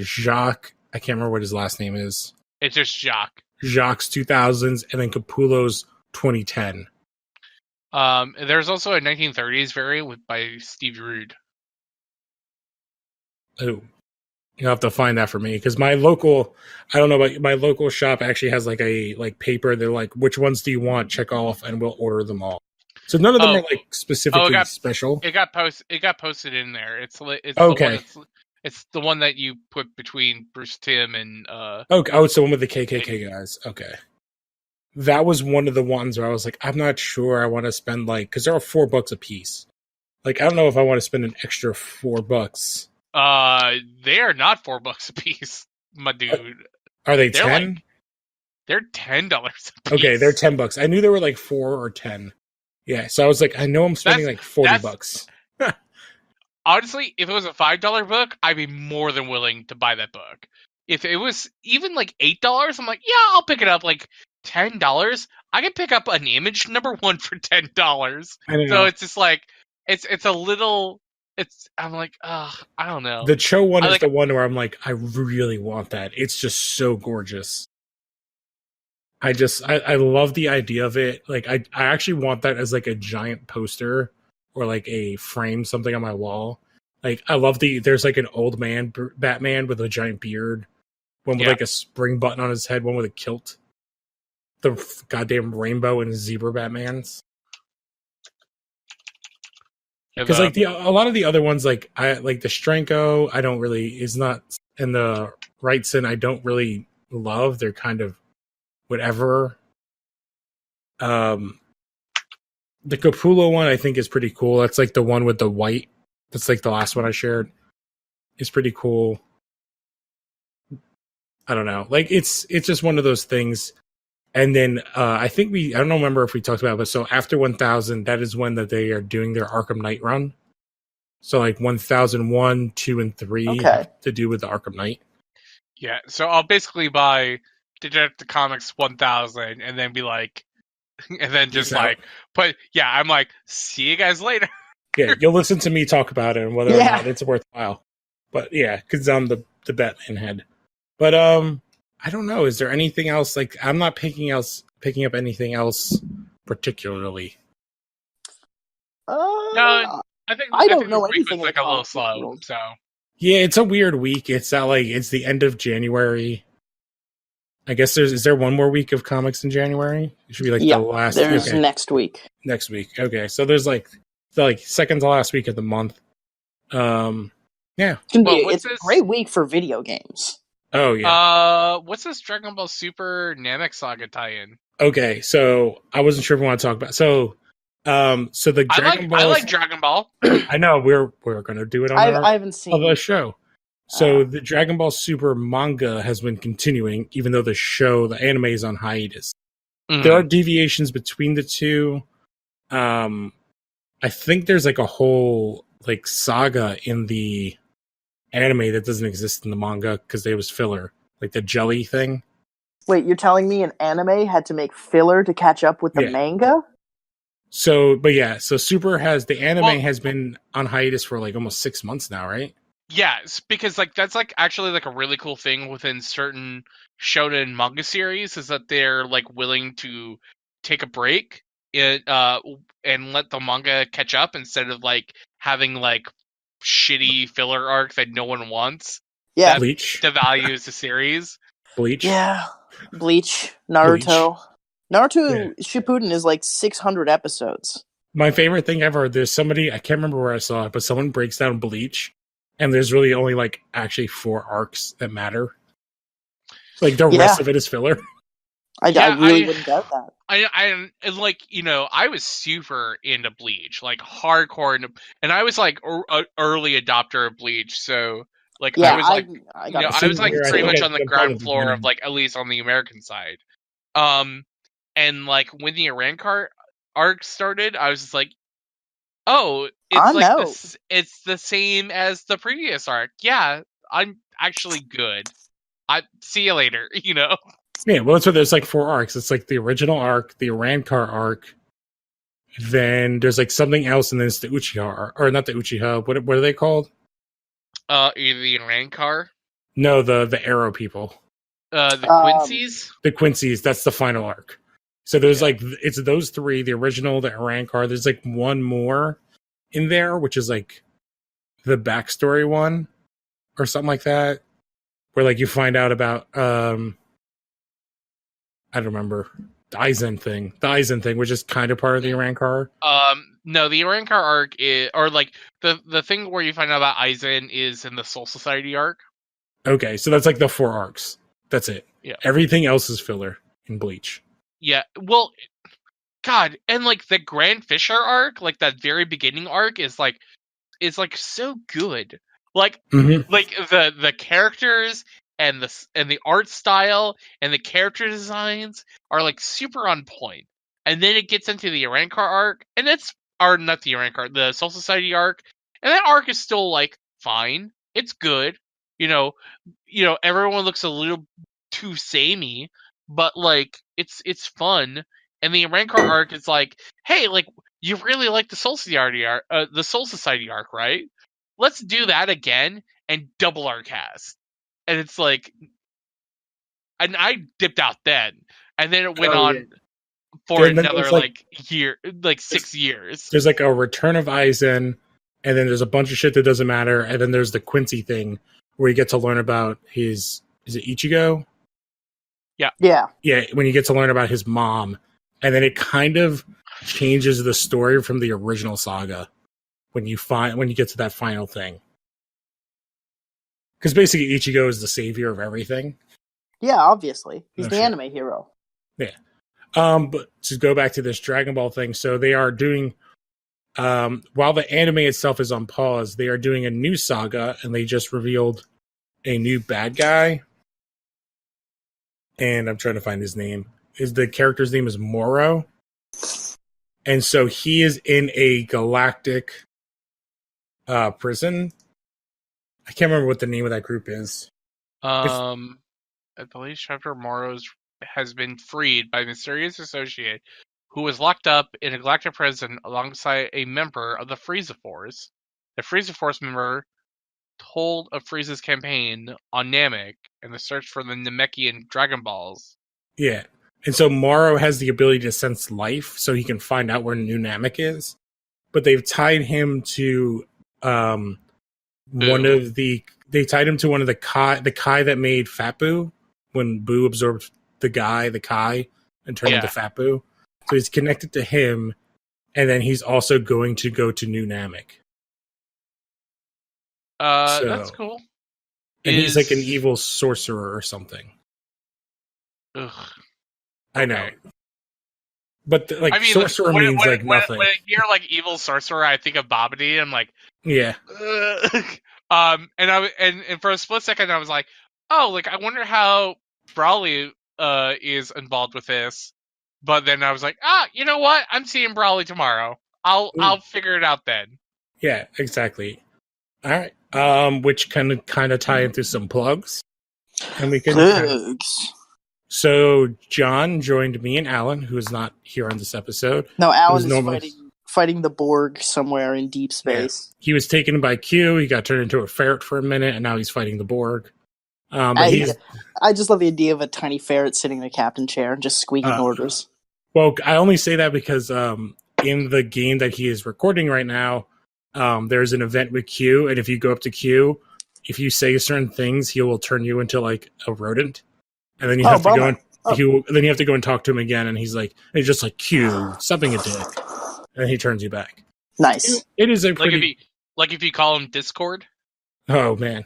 Jacques, I can't remember what his last name is. It's just Jacques. Jacques' 2000s, and then Capullo's 2010. There's also a 1930s variant by Steve Rude. Oh, you'll have to find that for me because my local shop actually has like a paper. They're like, which ones do you want? Check off, and we'll order them all. So none of them are like specifically special. It got posted in there. It's okay. It's the one that you put between Bruce Timm and Okay, oh, it's the one with the KKK guys. Okay. That was one of the ones where I was like, I'm not sure I want to spend because they're all $4 a piece. Like, I don't know if I want to spend an extra $4. They are not $4 a piece, my dude. Are they 10? They're $10 a piece. Okay, they're $10. I knew they were like 4 or 10. Yeah, so I was like, I know I'm spending like $40. Honestly, if it was a $5 book, I'd be more than willing to buy that book. If it was even like $8, I'm like, yeah, I'll pick it up. Like $10, I can pick up an Image #1 for $10. So it's just like it's a little. I'm like, I don't know. The Cho one is the one where I'm like, I really want that. It's just so gorgeous. I love the idea of it. Like I actually want that as like a giant poster or like a frame, something on my wall. Like I love there's like an old man Batman with a giant beard, one with like a spring button on his head, one with a kilt. The goddamn rainbow and zebra Batmans. Because like a lot of the other ones, like I like the Stranko, is not, and the Wrightson I don't really love. They're kind of whatever. The Capullo one I think is pretty cool. That's like the one with the white. That's like the last one I shared. It's pretty cool. I don't know. Like it's just one of those things. And then I don't remember if we talked about it, but so after 1000, that is when that they are doing their Arkham Knight run. So like 1001, 2, and 3 have to do with the Arkham Knight. Yeah, so I'll basically buy Detective Comics 1000 and then be like, and then just I'm like, see you guys later. Yeah, you'll listen to me talk about it and whether or not it's worthwhile. But yeah, because I'm the Batman head. But I don't know. Is there anything else? Like, I'm not picking up anything else particularly. No, I don't know anything. Like a little slow. So yeah, it's a weird week. It's not like it's the end of January. I guess is there one more week of comics in January? It should be like the last. There's next week. Next week. Okay, so there's like the second to last week of the month. Yeah, it's a great week for video games. Oh yeah. What's this Dragon Ball Super Namek Saga tie-in? Okay, so I wasn't sure if we want to talk about. So the Dragon Ball. I like Dragon Ball. I know we're going to do it on I haven't seen the show. So the Dragon Ball Super manga has been continuing, even though the anime is on hiatus. Mm-hmm. There are deviations between the two. I think there's like a whole like saga in the anime that doesn't exist in the manga because it was filler, like the jelly thing. Wait, you're telling me an anime had to make filler to catch up with the manga? So Super the anime has been on hiatus for like almost 6 months now, right? Yeah, because like that's like actually like a really cool thing within certain shonen manga series is that they're like willing to take a break and let the manga catch up instead of like having like shitty filler arc that no one wants. Yeah, Bleach devalues the series. Bleach. Yeah, Bleach, Naruto. Naruto Shippuden is like 600 episodes. My favorite thing ever. There's somebody, I can't remember where I saw it, but someone breaks down Bleach. And there's really only like actually 4 arcs that matter. Like the rest of it is filler. I really wouldn't doubt that. I like, I was super into Bleach, like hardcore, and I was like early adopter of Bleach. So like I was like, I was like pretty much on the ground floor of like at least on the American side. And like when the Arankar arc started, I was just like, oh, it's the same as the previous arc. Yeah, I'm actually good. I see you later, Yeah, well, that's what there's like 4 arcs. It's like the original arc, the Arankar arc, Then there's like something else, and then it's the Uchiha, or not the Uchiha. What are they called? The Rancor, No, the Arrow people. the Quincy's. The Quincy's. That's the final arc. So there's like it's those three: the original, the Rancor. There's like one more in there, which is like the backstory one, or something like that, where like you find out about I don't remember. The Aizen thing, which is kind of part of the Rancor. No, the Rancor arc is, or like the thing where you find out about Aizen is in the Soul Society arc. Okay, so that's like the 4 arcs. That's it. Yeah. Everything else is filler in Bleach. Yeah. Well, God, and like the Grand Fisher arc, like that very beginning arc is like so good. Like like the characters and the art style and the character designs are like super on point. And then it gets into the Rancor arc, and not the Rancor, the Soul Society arc, and that arc is still like fine. It's good. You know, everyone looks a little too samey, but like it's fun. And the Rancor arc is like, hey, like you really like the Soul Society arc, right? Let's do that again and double our cast. And it's like, and I dipped out then, and then it went on for another year, like 6 years. There's like a Return of Aizen, and then there's a bunch of shit that doesn't matter, and then there's the Quincy thing where you get to learn about is it Ichigo? Yeah. When you get to learn about his mom, and then it kind of changes the story from the original saga when you get to that final thing. Because basically Ichigo is the savior of everything. Yeah, obviously. He's the anime hero. Yeah. But to go back to this Dragon Ball thing, so they are doing while the anime itself is on pause, they are doing a new saga, and they just revealed a new bad guy. And I'm trying to find his name. The character's name is Moro. And so he is in a galactic prison. I can't remember what the name of that group is. At the latest chapter, Moro has been freed by a mysterious associate who was locked up in a galactic prison alongside a member of the Frieza Force. The Frieza Force member told of Frieza's campaign on Namek and the search for the Namekian Dragon Balls. Yeah. And so Moro has the ability to sense life, so he can find out where New Namek is. But they've tied him to they tied him to one of the Kai that made Fat Boo when Boo absorbed the Kai and turned into Fat Boo. So he's connected to him, and then he's also going to go to New Namek. That's cool. And he's like an evil sorcerer or something. Ugh. I know. But sorcerer means like nothing. When I hear like evil sorcerer, I think of Babidi. I'm like, yeah. And for a split second, I was like, oh, like I wonder how Brawley is involved with this. But then I was like, you know what? I'm seeing Brawley tomorrow. I'll figure it out then. Yeah, exactly. All right. Which kind of tie into some plugs, and we can. Plugs. So John joined me and Alan, who is not here on this episode. No, Alan is fighting the Borg somewhere in deep space. Yeah. He was taken by Q. He got turned into a ferret for a minute, and now he's fighting the Borg. I just love the idea of a tiny ferret sitting in a captain chair and just squeaking orders. Well, I only say that because in the game that he is recording right now, there's an event with Q, and if you go up to Q, if you say certain things, he will turn you into like a rodent, and then you have to go and then you have to go and talk to him again, and he's just like Q, something a dick, and he turns you back. Nice. It is a pretty if you call him Discord. Oh man.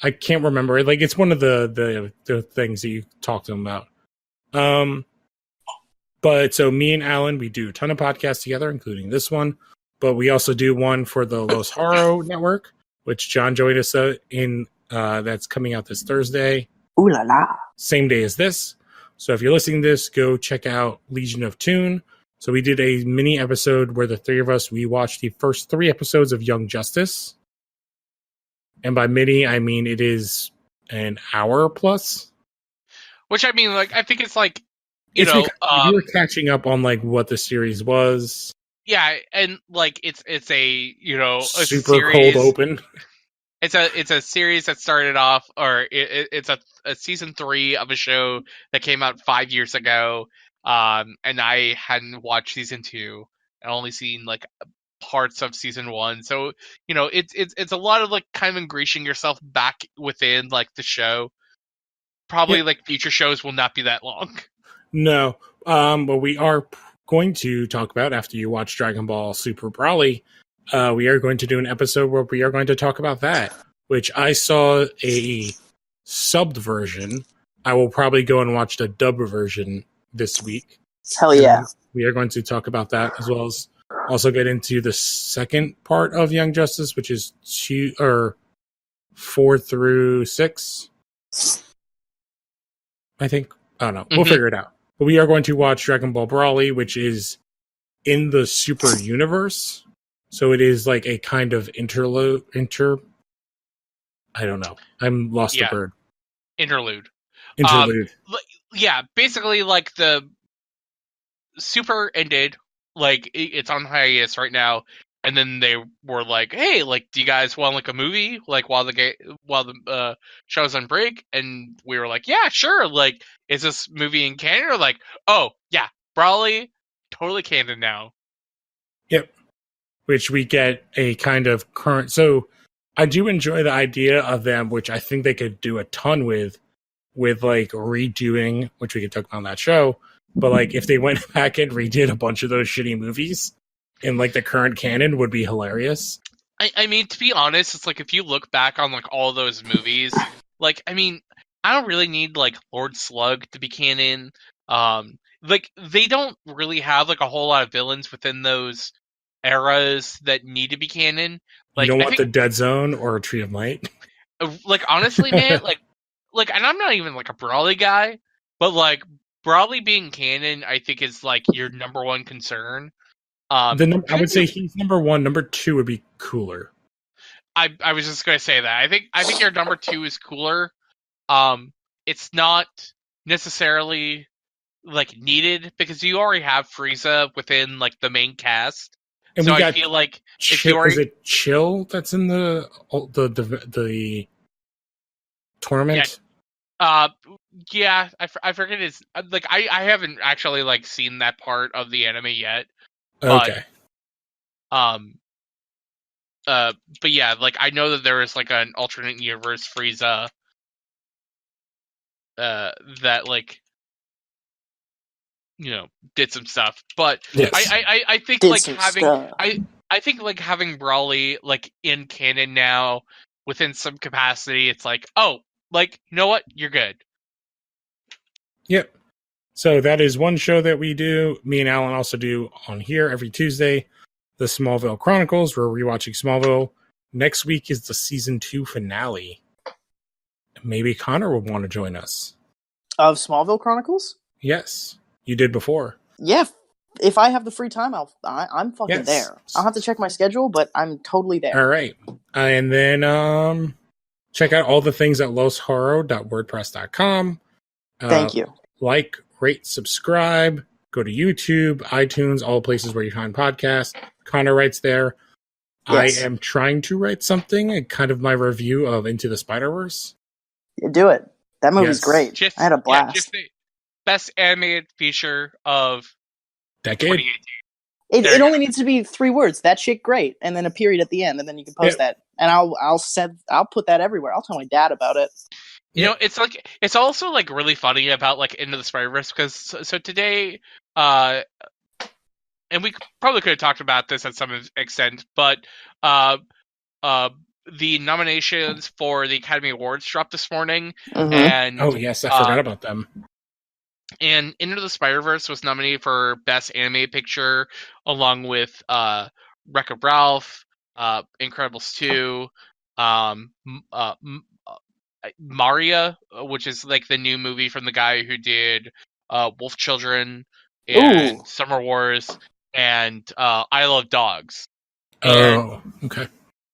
I can't remember. Like it's one of the things that you talk to him about. But so me and Alan, we do a ton of podcasts together, including this one. But we also do one for the Los Haro Network, which John joined us in. That's coming out this Thursday. Ooh la la! Same day as this. So if you're listening to this, go check out Legion of Toon. So we did a mini episode where the three of us, we watched the first 3 episodes of Young Justice. And by mini, I mean it is an hour plus. Which I mean, like, I think it's like you know, you were catching up on like what the series was. yeah, and like it's a a Super series. cold open. It's a series that started off, or it's a season 3 of a show that came out 5 years ago. And I hadn't watched season 2. I only seen like parts of season 1. So it's a lot of like kind of ingratiating yourself back within like the show. Probably like future shows will not be that long. No, but we are going to talk about after you watch Dragon Ball Super Broly. We are going to do an episode where we are going to talk about that, which I saw a subbed version. I will probably go and watch the dubbed version this week. Hell yeah. We are going to talk about that, as well as also get into the second part of Young Justice, which is 4 through 6. I think. I don't know. We'll figure it out. But we are going to watch Dragon Ball Broly, which is in the Super Universe. So it is like a kind of I don't know. I'm lost the bird. Interlude. Basically like the Super ended, like it's on hiatus right now, and then they were like, "Hey, like, do you guys want like a movie like while the show's on break?" And we were like, "Yeah, sure." Like, is this movie in canon? Or like, "Oh yeah, Broly, totally canon now." Yep. Which we get a kind of current. So I do enjoy the idea of them, which I think they could do a ton with like redoing, which we could talk about on that show. But like if they went back and redid a bunch of those shitty movies in like the current canon, would be hilarious. I mean, to be honest, it's like if you look back on like all those movies, like I mean, I don't really need like Lord Slug to be canon. Like they don't really have like a whole lot of villains within those eras that need to be canon. Like, you don't want the Dead Zone or a Tree of Might. Like honestly, man, like, and I'm not even like a Broly guy, but like Broly being canon, I think is like your number one concern. I would say he's number 1. Number 2 would be cooler. I was just gonna say that. I think your number 2 is cooler. It's not necessarily like needed because you already have Frieza within like the main cast. And so I feel like if you is it Chill that's in the tournament? Yeah, I forget his like I haven't actually like seen that part of the anime yet. But, okay. But yeah, like I know that there is like an alternate universe Frieza that like did some stuff. But yes. I think did like having stuff. I think like having Broly like in canon now within some capacity, it's like, oh, like, you know what? You're good. Yep. So that is one show that we do. Me and Alan also do on here every Tuesday. The Smallville Chronicles. We're rewatching Smallville. Next week is the season 2 finale. Maybe Connor will want to join us. Of Smallville Chronicles? Yes. You did before. Yeah. If I have the free time, I'm fucking there. I'll have to check my schedule, but I'm totally there. All right. And then check out all the things at loshorror.wordpress.com. Thank you. Like, rate, subscribe. Go to YouTube, iTunes, all places where you find podcasts. Connor writes there. Yes. I am trying to write something, kind of my review of Into the Spider-Verse. Do it. That movie's great. I had a blast. Yeah, just the best animated feature of decade. It only needs to be 3 words. That shit great, and then a period at the end, and then you can post that. And I'll put that everywhere. I'll tell my dad about it. You know, it's like it's also like really funny about like Into the Spider-Verse because so today, and we probably could have talked about this at some extent, but the nominations for the Academy Awards dropped this morning, and oh yes, I forgot about them. And Into the Spider-Verse was nominated for Best Animated Picture, along with Wreck-It Ralph, Incredibles 2, Maria, which is like the new movie from the guy who did Wolf Children and Summer Wars and I Love Dogs. Okay.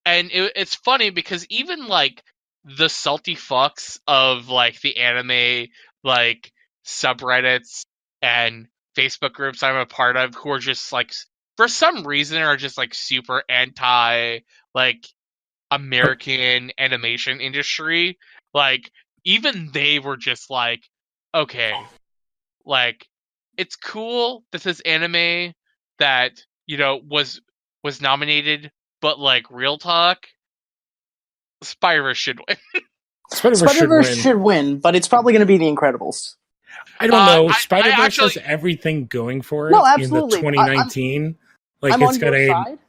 And it's funny because even like the salty fucks of like the anime like subreddits and Facebook groups I'm a part of who are just like, for some reason, are just like super anti like American animation industry. Like, even they were just like, okay, like, it's cool that this anime that, was nominated, but like, real talk, Spyro should win. Spider-Verse should Spider-Verse win. should win, but it's probably going to be The Incredibles. I don't know. I Spider-Verse actually, has everything going for it No, in the absolutely. 2019. I'm It's on got your a side,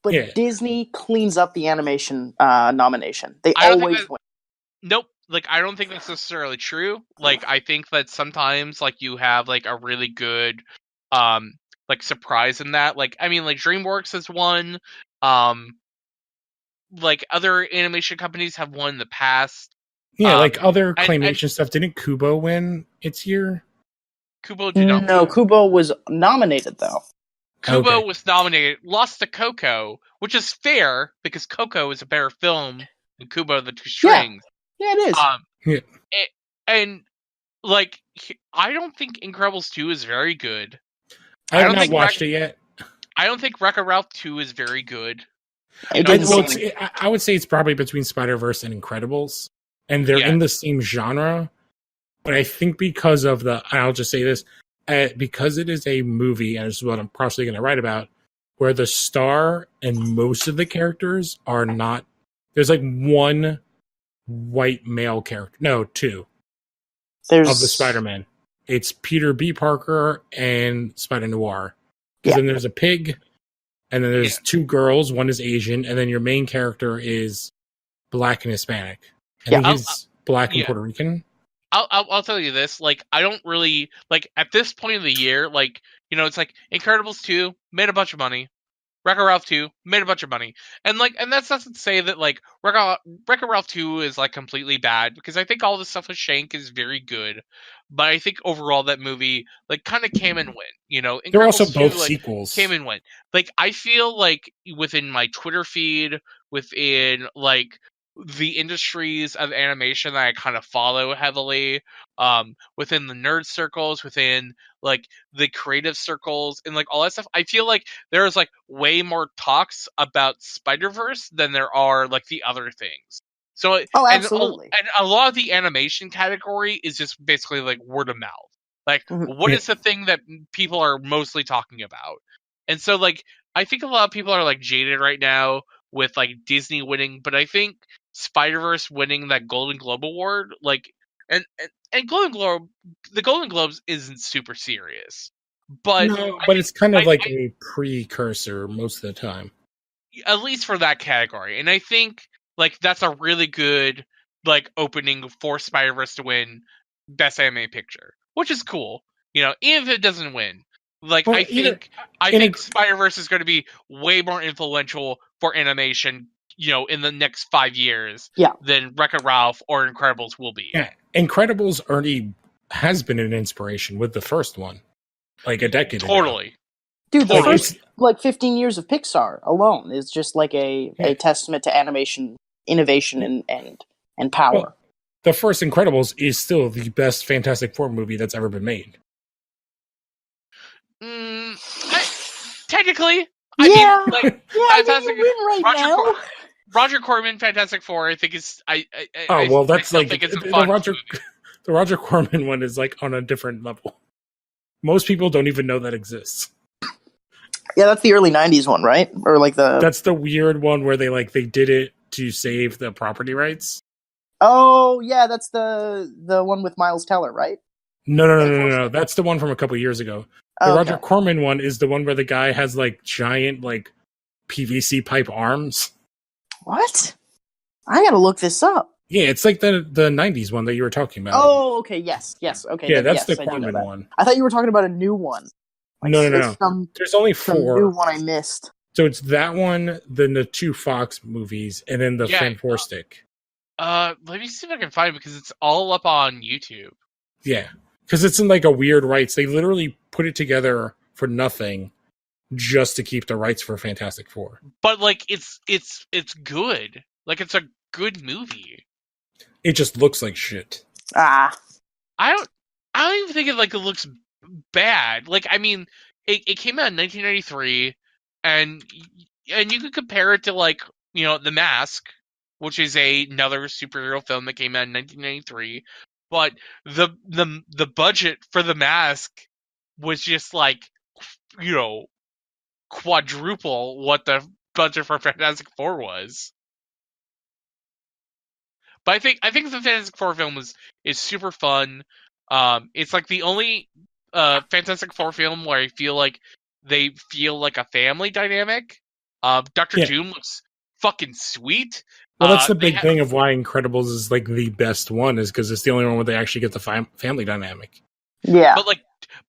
but yeah. Disney cleans up the animation nomination. They I don't think always that, win. nope, like, I don't think that's necessarily true. Like, I think that sometimes, like, you have, like, a really good, like, surprise in that. Like, I mean, like, DreamWorks has won, like, other animation companies have won in the past. Yeah, like other And claymation stuff. Didn't Kubo win its year? Kubo did not No, win. Kubo was nominated, though. Kubo Okay. was nominated, lost to Coco, which is fair because Coco is a better film than Kubo the Two Strings. Yeah, it is. Yeah. And like, I don't think Incredibles 2 is very good. I have don't not think watched it yet. I don't think Wreck-It Ralph 2 is very good. It know, didn't Well, seem- I would say it's probably between Spider-Verse and Incredibles, and they're Yeah. in the same genre. But I think because of I'll just say this, because it is a movie, and this is what I'm partially going to write about, where the star and most of the characters are not. There's like one white male character, no, two There's of the Spider-Man. It's Peter B. Parker and Spider Noir. Because Yeah. then there's a pig, and then there's two girls. One is Asian, and then your main character is black and Hispanic. I think he's black and yeah. Puerto Rican. I'll tell you this, like, I don't really, like, at this point of the year, like, it's like Incredibles 2 made a bunch of money. Wreck-It Ralph 2 made a bunch of money. And that's not to say that, like, Wreck-It Ralph 2 is, like, completely bad, because I think all the stuff with Shank is very good. But I think overall that movie, like, kind of came and went, They're also Incredibles 2, both like, sequels. came and went. Like, I feel like within my Twitter feed, within, like, the industries of animation that I kind of follow heavily, within the nerd circles, within, like, the creative circles, and, like, all that stuff, I feel like there's, like, way more talks about Spider-Verse than there are, like, the other things. So, Oh, absolutely. and a lot of the animation category is just basically, like, word of mouth. Like, what is the thing that people are mostly talking about? And so, like, I think a lot of people are, like, jaded right now with, like, Disney winning, but I think Spider-Verse winning that Golden Globe award, like, and the Golden Globes isn't super serious, but No, but it's kind of like a precursor most of the time. At least for that category. And I think, like, that's a really good, like, opening for Spider-Verse to win Best Anime Picture, which is cool. Even if it doesn't win, like, Well, I think Spider-Verse is going to be way more influential for animation, in the next 5 years, than Wreck-It Ralph or Incredibles will be. Yeah, Incredibles already has been an inspiration with the first one, like a decade ago. Dude, the first, like, 15 years of Pixar alone is just like a testament to animation innovation and power. Well, the first Incredibles is still the best Fantastic Four movie that's ever been made. Technically, I mean, like, Fantastic Four. Roger Corman, Fantastic Four, I think is. That's like the Roger Corman one is like on a different level. Most people don't even know that exists. Yeah, that's the early '90s one, right? Or like that's the weird one where they did it to save the property rights. Oh yeah, that's the one with Miles Teller, right? No. That's the one from a couple years ago. The Roger Corman one is the one where the guy has like giant like PVC pipe arms. What? I gotta look this up. Yeah, it's like the '90s one that you were talking about. Oh, okay, yes, okay. Yeah, that's the Corman one. I thought you were talking about a new one. Like, no. There's only 4. New one I missed. So it's that one, then the 2 Fox movies, and then the Fantastic. Let me see if I can find it because it's all up on YouTube. Yeah, because it's in like a weird rights. They literally put it together for nothing, just to keep the rights for Fantastic Four. But like, it's good. Like, it's a good movie. It just looks like shit. I don't even think it looks bad. Like, I mean, it came out in 1993, and you could compare it to, like, The Mask, which is another superhero film that came out in 1993. But the budget for The Mask was just like, quadruple what the budget for Fantastic Four was. But I think the Fantastic Four film is super fun. It's like the only Fantastic Four film where I feel like they feel like a family dynamic. Doctor Yeah. Doom looks fucking sweet. Well, that's the big thing of why Incredibles is like the best one, is because it's the only one where they actually get the family dynamic. Yeah.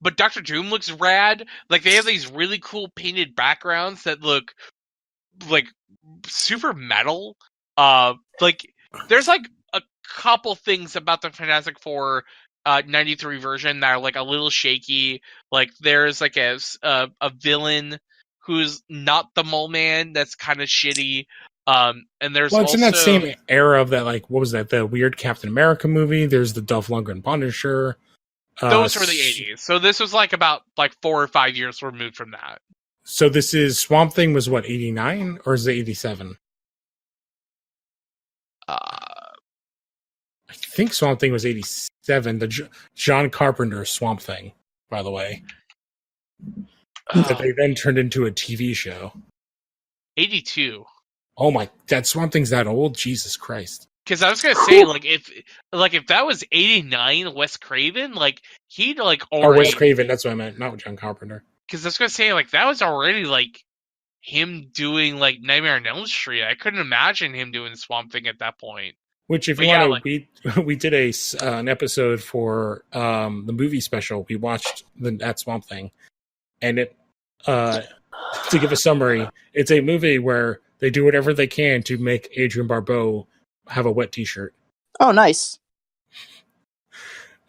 But Doctor Doom looks rad. Like, they have these really cool painted backgrounds that look like super metal. Like, there's like a couple things about the Fantastic Four 93 version that are like a little shaky. Like, there's like a villain who's not the Mole Man that's kind of shitty. And there's Well, it's also in that same era of that, like, what was that, the weird Captain America movie? There's the Dolph Lundgren Punisher. Those were the 80s. So this was like about like 4 or 5 years removed from that. So this is Swamp Thing was what, 89 or is it 87? I think Swamp Thing was 87. The John Carpenter Swamp Thing, by the way, that they then turned into a TV show. 82. Oh my, that Swamp Thing's that old? Jesus Christ. Because I was gonna say, if that was 89, Wes Craven, like, he'd like already. Or Wes Craven, that's what I meant, not John Carpenter. Because I was gonna say, like, that was already like him doing like Nightmare on Elm Street. I couldn't imagine him doing Swamp Thing at that point. Which, if you want to, we did an episode for the movie special. We watched that Swamp Thing, and it to give a summary, it's a movie where they do whatever they can to make Adrienne Barbeau have a wet T-shirt. Oh, nice.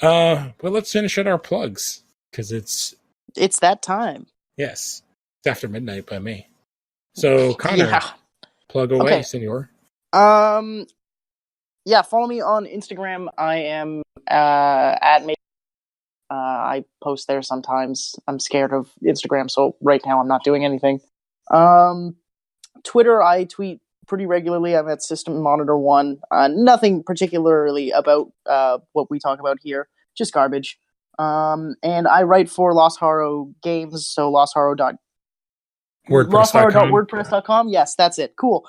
Well, let's finish at our plugs because it's that time. Yes, it's after midnight by me. So Connor, plug away, okay. senor. Yeah, follow me on Instagram. I am at Maybe. I post there sometimes. I'm scared of Instagram, so right now I'm not doing anything. Twitter, I tweet pretty regularly. I'm at System Monitor 1. Nothing particularly about what we talk about here, just garbage. And I write for Lost Haro Games, so LostHaro.wordpress.com. Yes, that's it. Cool.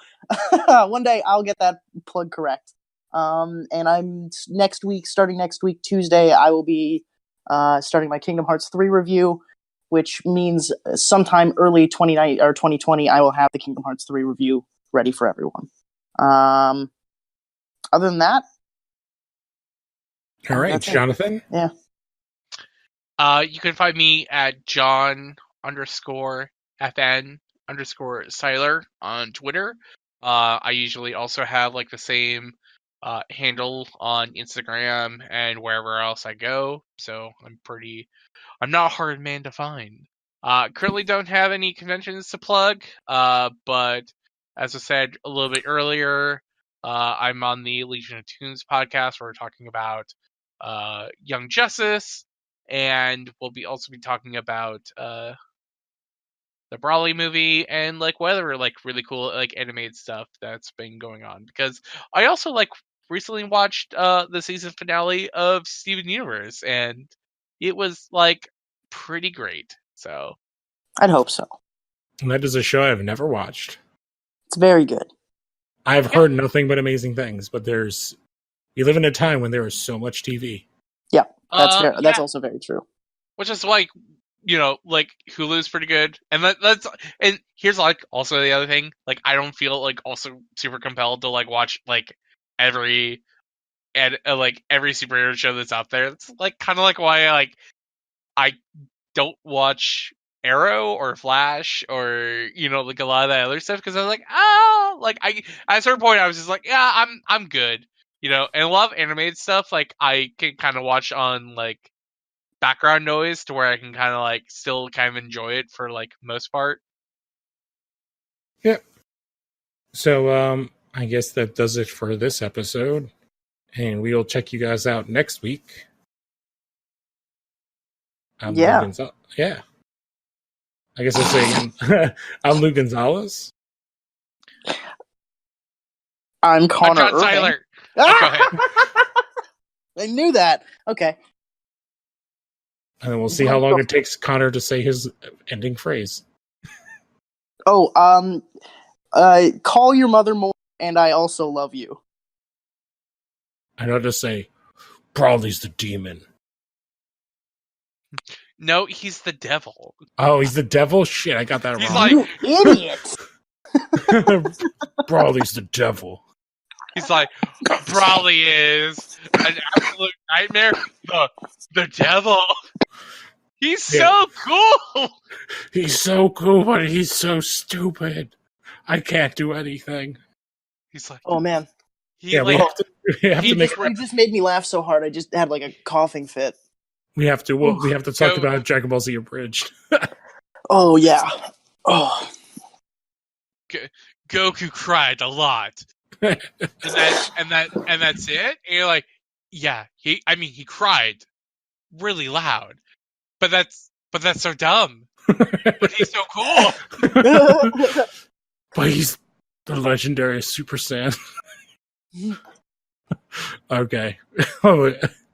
One day I'll get that plug correct. And I'm starting next week, Tuesday, I will be starting my Kingdom Hearts 3 review, which means sometime early 2020, I will have the Kingdom Hearts 3 review ready for everyone. Other than that, all right, Jonathan. Yeah. You can find me at John_FN_Siler on Twitter. I usually also have like the same handle on Instagram and wherever else I go. So I'm not a hard man to find. Currently don't have any conventions to plug. But as I said a little bit earlier, I'm on the Legion of Toons podcast where we're talking about Young Justice, and we'll also be talking about the Brawley movie and like whatever like really cool like animated stuff that's been going on, because I also like recently watched the season finale of Steven Universe, and it was like pretty great. So I'd hope so. And that is a show I've never watched. It's very good. I've heard nothing but amazing things, but we live in a time when there is so much TV. Yeah, that's also very true. Which is like, like Hulu's pretty good, and and here's like also the other thing, like I don't feel like also super compelled to like watch like every superhero show that's out there. It's like kind of like why I don't watch Arrow or Flash or like a lot of that other stuff, because I was like, at a certain point I was just like, yeah, I'm good, and a lot of animated stuff like I can kind of watch on like background noise to where I can kind of like still kind of enjoy it for like most part. Yeah. So I guess that does it for this episode, and we will check you guys out next week. I'm Lou Yeah. Gonzalez. Yeah. I guess I say I'm Lou Gonzalez. I'm Connor John Irving. Tyler. Oh, go ahead. I knew that. Okay. And then we'll see how long it takes Connor to say his ending phrase. Oh, call your mother more, and I also love you. And I'll just say, Brawley's the demon. No, he's the devil. Oh, he's the devil? Shit, I got that He's wrong. like- You idiot! Brawley's the devil. He's like, Brawley is an absolute nightmare. The devil. He's so cool. He's so cool, but he's so stupid. I can't do anything. He's like, Oh man, We have to make. you just made me laugh so hard. I just had like a coughing fit. We have to talk about Dragon Ball Z Abridged. Oh yeah. Oh. Goku cried a lot, and that's it. And you're like, yeah, he cried really loud, but that's so dumb. But he's so cool. But he's the legendary Super Saiyan. Okay.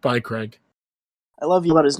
Bye, Craig. I love you about his